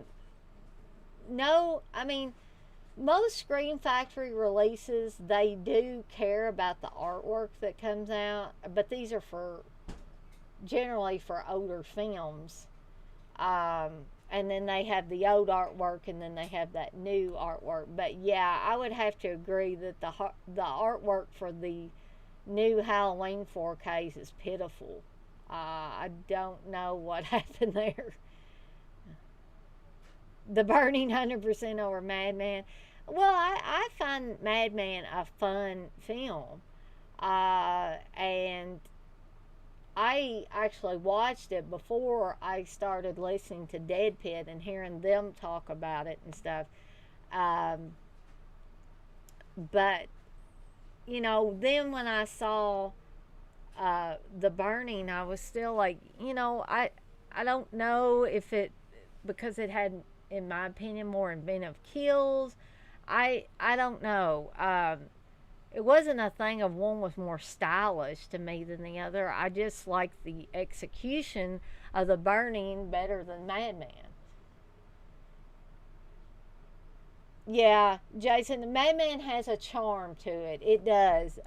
no, I mean, most Scream Factory releases, they do care about the artwork that comes out, but these are generally for older films. And then they have the old artwork, and then they have that new artwork. But yeah, I would have to agree that the artwork for the new Halloween 4Ks is pitiful. I don't know what happened there. The Burning 100% over Madman. Well, I find Madman a fun film. And I actually watched it before I started listening to DEADPIT and hearing them talk about it and stuff. But then when I saw The Burning, I was still like, I don't know if it, because it had, in my opinion, more inventive kills. I don't know. It wasn't a thing of one was more stylish to me than the other. I just liked the execution of The Burning better than Madman. Yeah, Jason, the Madman has a charm to it. It does.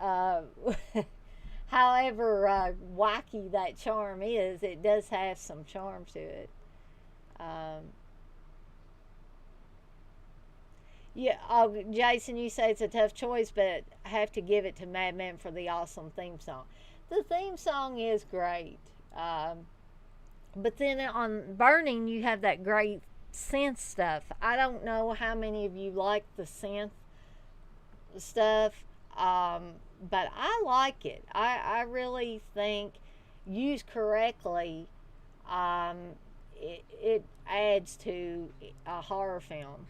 However wacky that charm is, it does have some charm to it. Yeah, Jason, you say it's a tough choice, but I have to give it to Madman for the awesome theme song. The theme song is great. But then on Burning, you have that great synth stuff. I don't know how many of you like the synth stuff, but I like it. I really think, used correctly, it adds to a horror film.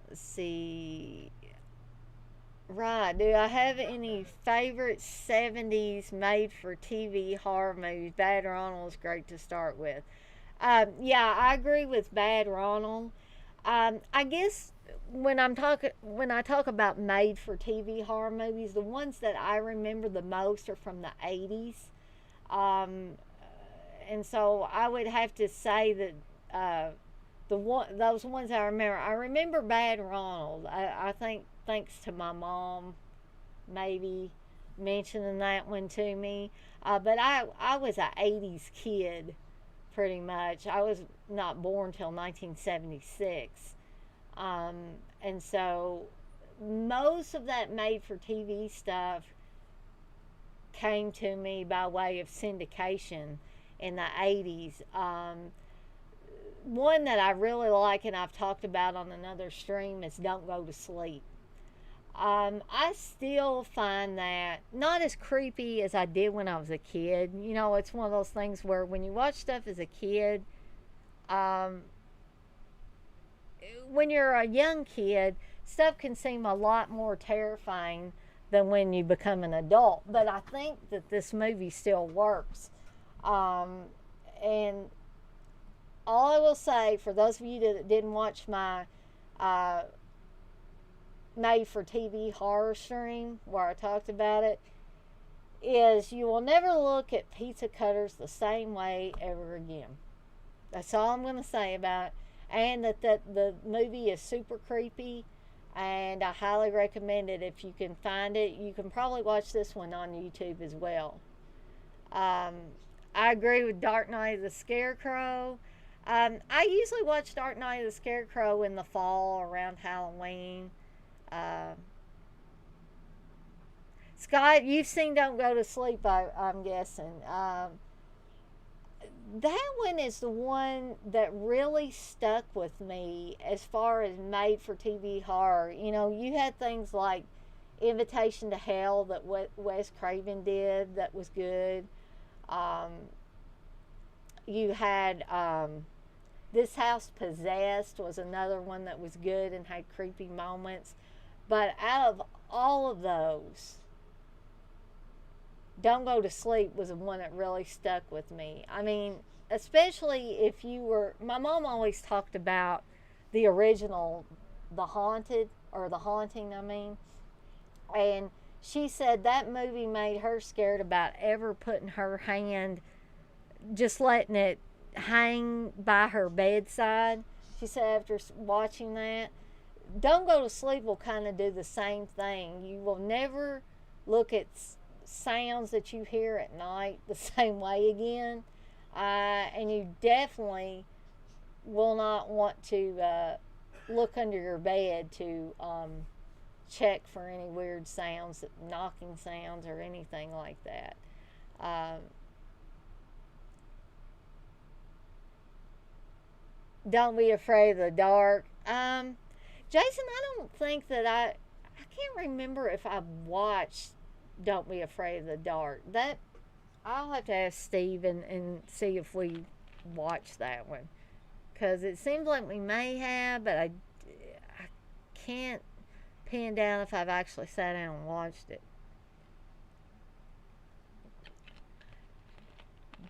Let's see. Right. Do I have any favorite 70s made for TV horror movies? Bad Ronald's great to start with. Yeah, I agree with Bad Ronald. I guess when I talk about made for TV horror movies, the ones that I remember the most are from the 80s. And so I would have to say that those ones I remember. I remember Bad Ronald. I think thanks to my mom, maybe mentioning that one to me. But I was a 80s kid, pretty much. I was not born till 1976. And so most of that made for TV stuff came to me by way of syndication in the 80s. One that I really like and I've talked about on another stream is Don't Go to Sleep. I still find that not as creepy as I did when I was a kid. You know, it's one of those things where when you watch stuff as a kid, when you're a young kid, stuff can seem a lot more terrifying than when you become an adult. But I think that this movie still works. And all I will say, for those of you that didn't watch my made for TV horror stream where I talked about it, is you will never look at pizza cutters the same way ever again. That's all I'm going to say about it. And that the movie is super creepy, and I highly recommend it if you can find it. You can probably watch this one on YouTube as well. I agree with Dark Night of the Scarecrow. I usually watch Dark Night of the Scarecrow in the fall around Halloween. Scott, you've seen Don't Go to Sleep, I'm guessing. That one is the one that really stuck with me as far as made for TV horror. You know, you had things like Invitation to Hell that Wes Craven did that was good. You had This House Possessed was another one that was good and had creepy moments. But out of all of those, Don't Go to Sleep was the one that really stuck with me. I mean, especially if you were... My mom always talked about the original, The Haunted, or The Haunting, I mean. And she said that movie made her scared about ever putting her hand, just letting it hang by her bedside. She said after watching that, Don't Go to Sleep will kind of do the same thing. You will never look at sounds that you hear at night the same way again. And you definitely will not want to look under your bed to check for any weird sounds, knocking sounds or anything like that. Don't Be Afraid of the Dark. Jason, I don't think that I can't remember if I watched Don't Be Afraid of the Dark. That I'll have to ask Steve and see if we watched that one, because it seems like we may have, but I can't pin down if I've actually sat down and watched it.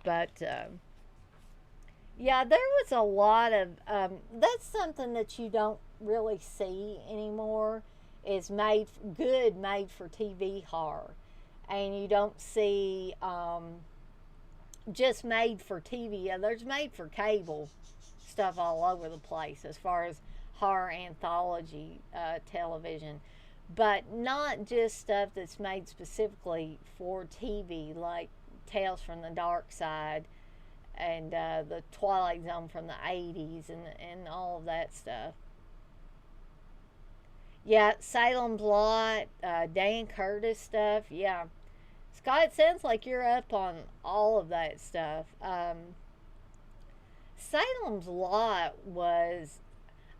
But yeah, there was a lot of that's something that you don't really see anymore, is made for TV horror. And you don't see just made for TV. There's made for cable stuff all over the place as far as horror anthology television, but not just stuff that's made specifically for TV, like Tales from the Dark Side and the Twilight Zone from the 80s and all of that stuff. Yeah, Salem's Lot, Dan Curtis stuff. Yeah. Scott, it sounds like you're up on all of that stuff. Salem's Lot was...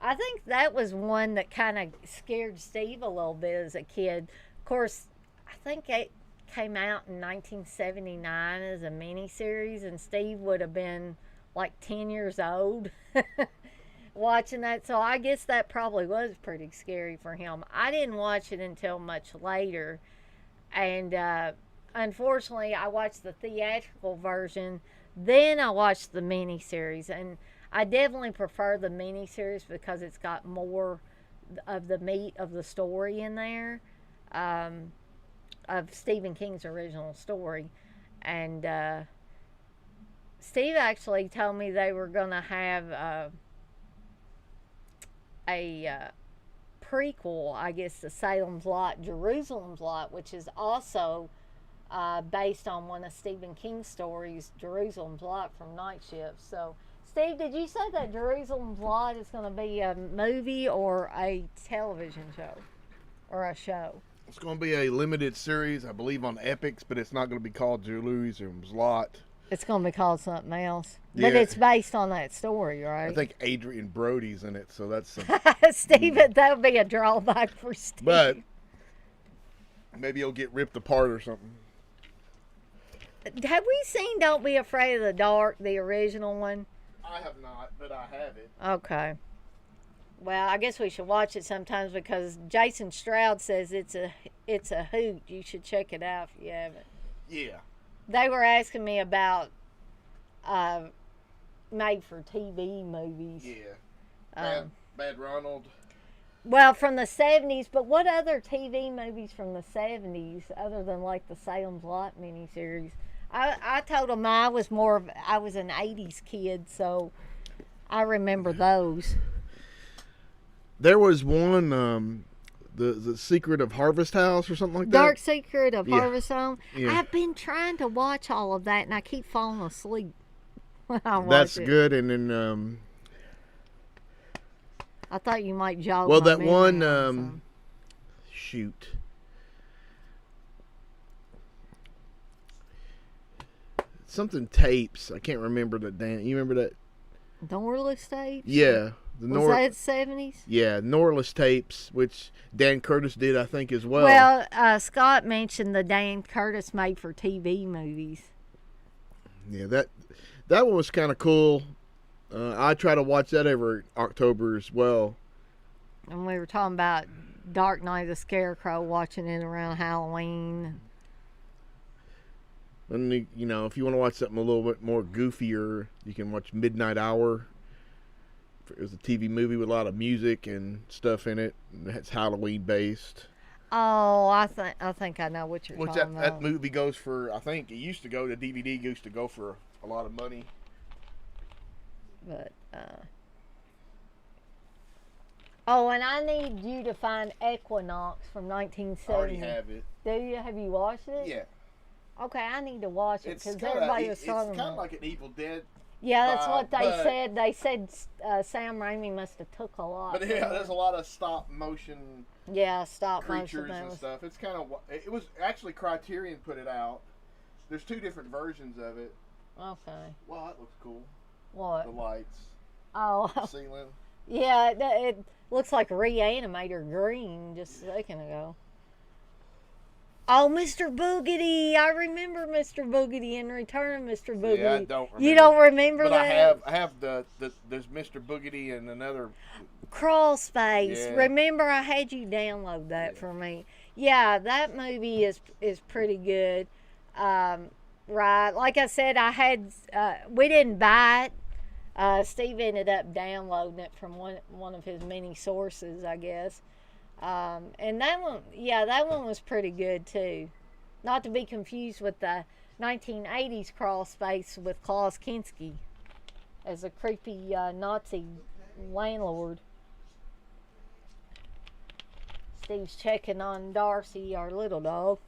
I think that was one that kind of scared Steve a little bit as a kid. Of course, I think it came out in 1979 as a miniseries, and Steve would have been like 10 years old. Watching that, so I guess that probably was pretty scary for him. I didn't watch it until much later, and unfortunately I watched the theatrical version, then I watched the miniseries, and I definitely prefer the miniseries because it's got more of the meat of the story in there, of Stephen King's original story. And Steve actually told me they were going to have a prequel, I guess, to Salem's Lot, Jerusalem's Lot, which is also based on one of Stephen King's stories, Jerusalem's Lot from Night Shift. So, Steve, did you say that Jerusalem's Lot is going to be a movie or a television show? Or a show? It's going to be a limited series, I believe, on Epix, but it's not going to be called Jerusalem's Lot. It's going to be called something else. Yeah. But it's based on that story, right? I think Adrian Brody's in it, so that's... Steve, that would be a drawback for Steve. But maybe he'll get ripped apart or something. Have we seen Don't Be Afraid of the Dark, the original one? I have not, but I have it. Okay. Well, I guess we should watch it sometimes because Jason Stroud says it's a hoot. You should check it out if you haven't. Yeah. They were asking me about made-for-TV movies. Yeah. Bad Ronald. Well, from the 70s, but what other TV movies from the 70s other than like the Salem's Lot miniseries? I told them I was an 80s kid, so I remember those. There was one, the Secret of Harvest House or something like that. Dark Secret of Harvest Home. Yeah. I've been trying to watch all of that, and I keep falling asleep when I watch That's it. good, and then I thought you might jog. well, my that memory one on some. shoot. Something tapes. I can't remember the damn. You remember that? Norless tapes. Yeah, Was that 70s? Yeah, Norless tapes, which Dan Curtis did, I think, as well. Well, Scott mentioned the Dan Curtis made-for-TV movies. Yeah, that one was kind of cool. I try to watch that every October as well. And we were talking about Dark Night of the Scarecrow, watching it around Halloween. And you know, if you want to watch something a little bit more goofier, you can watch Midnight Hour. It was a TV movie with a lot of music and stuff in it. And it's Halloween based. Oh, I think I know what you're Which talking that about. movie goes for, I think it used to go, the DVD used to go for a lot of money. But oh, and I need you to find Equinox from I 1970. already have it. Do you? Have you watched it? Yeah. Okay, I need to watch it It's because kind everybody of was talking kind about of like an Evil Dead. Yeah, that's what they but- said. They said Sam Raimi must have took a lot. But yeah, there's a lot of stop motion Yeah, stop creatures motion. and stuff. It's kind of, it was actually Criterion put it out. There's two different versions of it. Okay. Wow, that looks cool. What? The lights, Oh, the ceiling. yeah. It looks like Reanimator Green just a second ago. Oh, Mr. Boogedy! I remember Mr. Boogedy in Return of Mr. Boogedy. Yeah, I don't remember. You don't remember But that? I have there's Mr. Boogedy and another. Crawl Space. Yeah. Remember, I had you download that for me. Yeah, that movie is pretty good. Right, like I said, I had we didn't buy it. Steve ended up downloading it from one of his many sources, I guess. And that one was pretty good too. Not to be confused with the 1980s Crawl Space with Klaus Kinski as a creepy Nazi landlord. Steve's checking on Darcy, our little dog.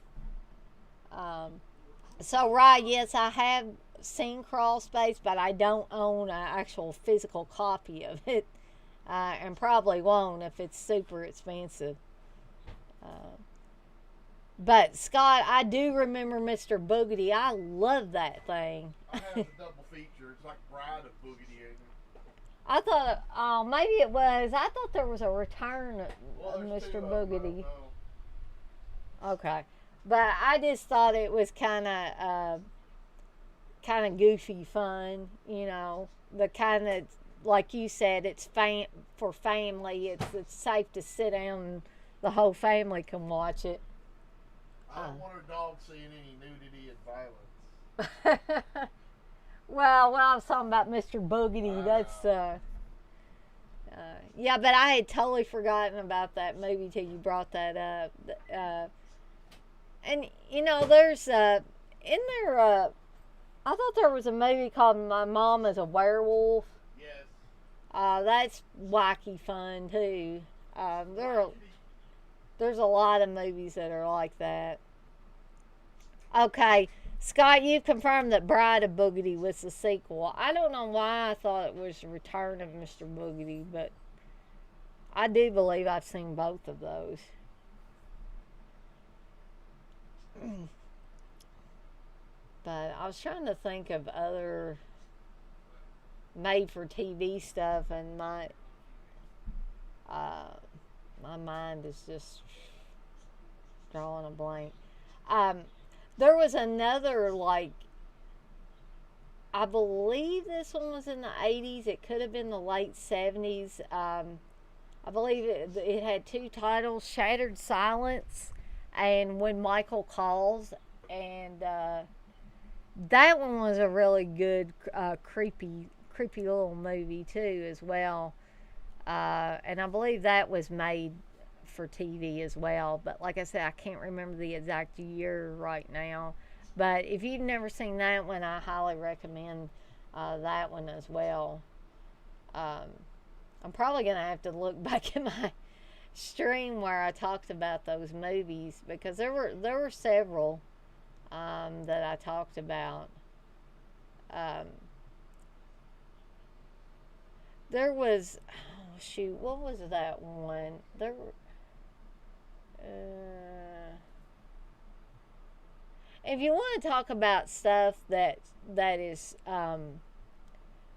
So, right, yes, I have seen Crawl Space, but I don't own an actual physical copy of it. And probably won't if it's super expensive. But, Scott, I do remember Mr. Boogedy. I love that thing. I have a double feature. It's like Bride of Boogedy. I thought, oh, maybe it was. I thought there was a return of There's Mr. two of them, Boogedy. I don't know. Okay, but I just thought it was kind of goofy fun, you know, the kind of, like you said, it's for family. It's safe to sit down and the whole family can watch it. I don't want our dog seeing any nudity and violence. Well, when I was talking about Mr. Boogedy, that's yeah, but I had totally forgotten about that movie till you brought that up. And you know, there's I thought there was a movie called My Mom is a Werewolf. Yes. That's wacky fun too. There's a lot of movies that are like that. Okay, Scott, you confirmed that Bride of Boogity was the sequel. I don't know why I thought it was the Return of Mr. Boogity, but I do believe I've seen both of those. But I was trying to think of other made-for-TV stuff, and my mind is just drawing a blank. There was another, like, I believe this one was in the 80s. It could have been the late 70s. I believe it had two titles, Shattered Silence and When Michael Calls. And that one was a really good, creepy little movie, too, as well. And I believe that was made for TV as well. But like I said, I can't remember the exact year right now. But if you've never seen that one, I highly recommend that one as well. I'm probably going to have to look back at my stream where I talked about those movies, because there were several that I talked about. There was, oh shoot, what was that one? There were, if you want to talk about stuff that is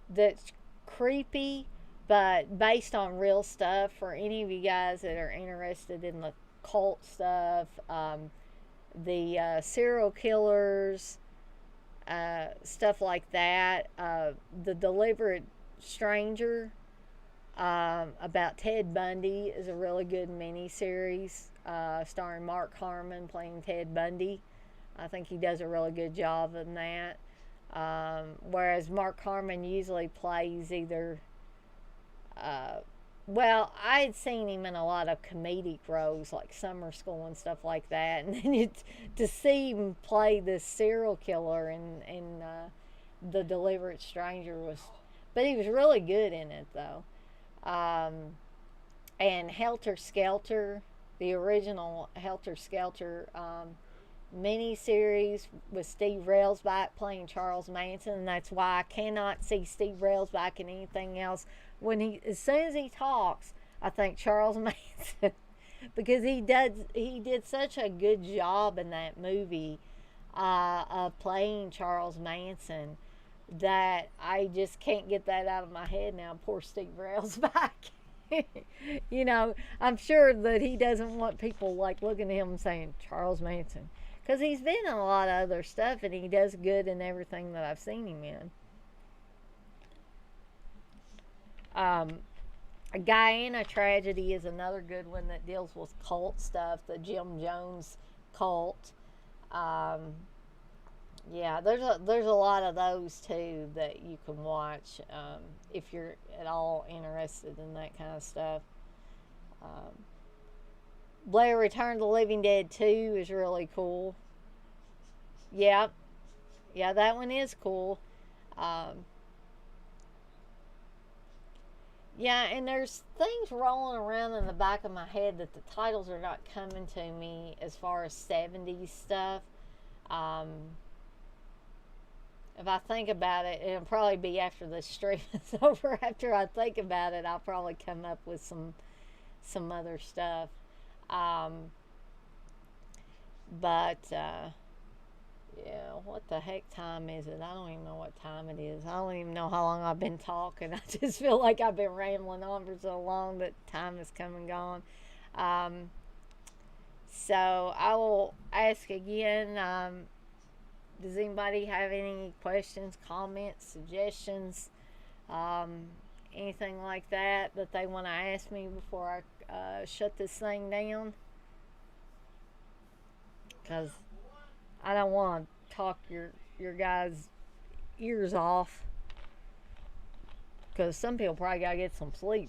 that's creepy but based on real stuff, for any of you guys that are interested in the cult stuff, the serial killers, stuff like that, the Deliberate Stranger, about Ted Bundy is a really good miniseries, starring Mark Harmon playing Ted Bundy. I think he does a really good job in that. Whereas Mark Harmon usually plays either, well, I had seen him in a lot of comedic roles like Summer School and stuff like that. And then to see him play this serial killer in The Deliberate Stranger was, but he was really good in it though. And Helter Skelter, the original Helter Skelter mini-series with Steve Railsback playing Charles Manson, and that's why I cannot see Steve Railsback in anything else. As soon as he talks, I think Charles Manson, because he did such a good job in that movie of playing Charles Manson, that I just can't get that out of my head now. Poor Steve Railsback. You know, I'm sure that he doesn't want people like looking at him and saying Charles Manson, because he's been in a lot of other stuff and he does good in everything that I've seen him in. A Guyana Tragedy is another good one that deals with cult stuff, the Jim Jones cult. Yeah, there's a lot of those too that you can watch if you're at all interested in that kind of stuff. Blair Return to the Living Dead 2 is really cool. Yeah, that one is cool. Yeah, and there's things rolling around in the back of my head that the titles are not coming to me as far as 70s stuff. If I think about it, it'll probably be after the stream is over. After I think about it, I'll probably come up with some other stuff. Yeah, what the heck time is it? I don't even know what time it is. I don't even know how long I've been talking. I just feel like I've been rambling on for so long that time has come and gone. So I will ask again, does anybody have any questions, comments, suggestions, anything like that they want to ask me before I shut this thing down? Because I don't want to talk your guys' ears off, because some people probably got to get some sleep.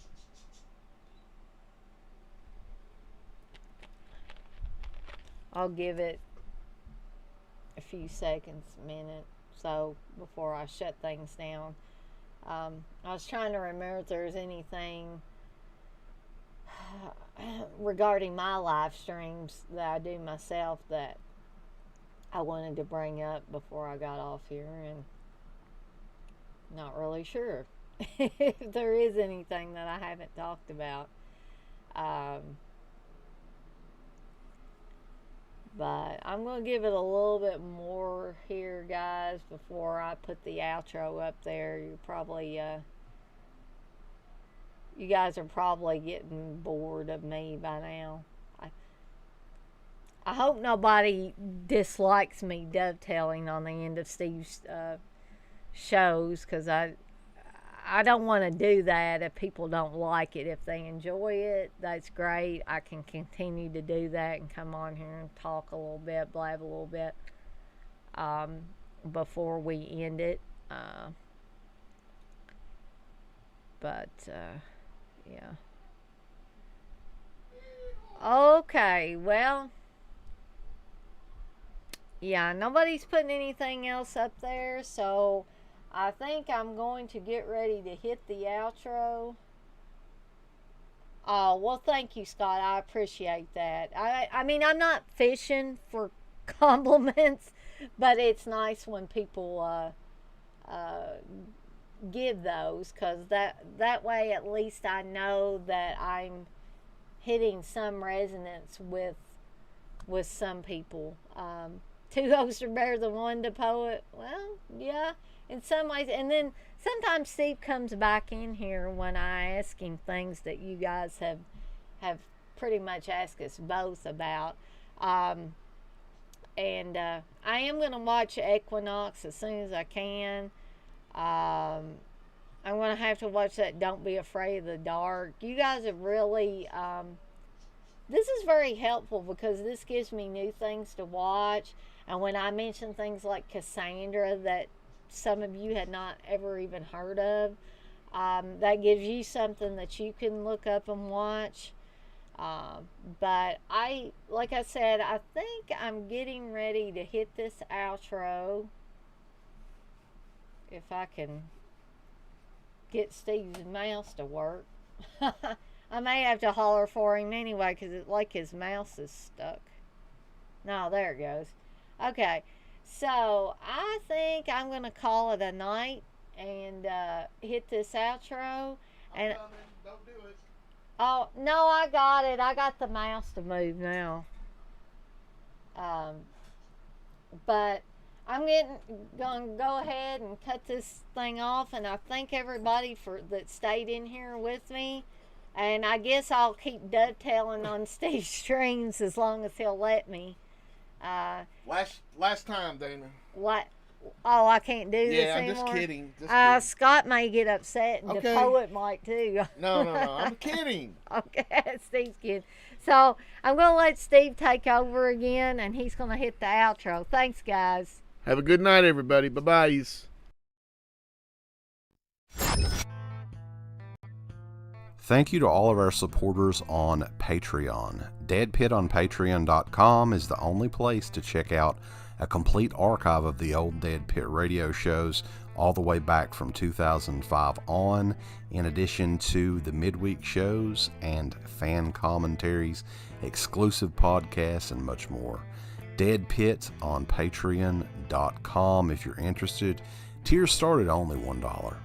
I'll give it a few seconds, a minute, so before I shut things down. I was trying to remember if there was anything regarding my live streams that I do myself that I wanted to bring up before I got off here, and not really sure if there is anything that I haven't talked about. But I'm going to give it a little bit more here, guys, before I put the outro up there. You're probably, you guys are probably getting bored of me by now. I hope nobody dislikes me dovetailing on the end of Steve's shows, because I don't want to do that if people don't like it. If they enjoy it, that's great. I can continue to do that and come on here and talk a little bit, blab a little bit before we end it. Yeah. Okay, well, yeah, nobody's putting anything else up there, so I think I'm going to get ready to hit the outro. Oh, well, thank you, Scott. I appreciate that. I mean, I'm not fishing for compliments, but it's nice when people give those, because that way at least I know that I'm hitting some resonance with some people. Two ghosts are better than one to poet. Well, yeah, in some ways. And then sometimes Steve comes back in here when I ask him things that you guys have pretty much asked us both about. And I am going to watch Equinox as soon as I can. I'm going to have to watch that Don't Be Afraid of the Dark. You guys have really... this is very helpful, because this gives me new things to watch. And when I mention things like Cassandra that some of you had not ever even heard of, that gives you something that you can look up and watch. But like I said, I think I'm getting ready to hit this outro. If I can get Steve's mouse to work. I may have to holler for him anyway, because it's like his mouse is stuck. No, there it goes. Okay, so I think I'm going to call it a night and hit this outro. And don't do it. Oh, no, I got it. I got the mouse to move now. But I'm going to go ahead and cut this thing off, and I thank everybody that stayed in here with me. And I guess I'll keep dovetailing on Steve's streams as long as he'll let me. Last time, Dana. What? Oh, I can't do this anymore? Yeah, I'm just kidding. Scott may get upset, and the poet might too. No, I'm kidding. Okay, Steve's kidding. So I'm going to let Steve take over again, and he's going to hit the outro. Thanks, guys. Have a good night, everybody. Bye-bye. Thank you to all of our supporters on Patreon. DEADPIT on Patreon.com is the only place to check out a complete archive of the old DEADPIT Radio shows all the way back from 2005 on, in addition to the midweek shows and fan commentaries, exclusive podcasts, and much more. DEADPIT on Patreon.com if you're interested. Tiers start at only $1.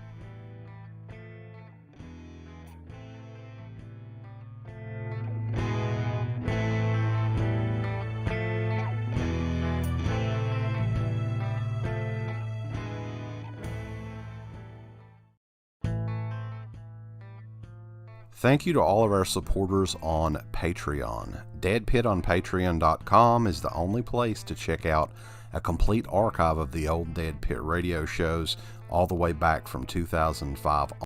Thank you to all of our supporters on Patreon. DEADPIT on Patreon.com is the only place to check out a complete archive of the old DEADPIT Radio shows all the way back from 2005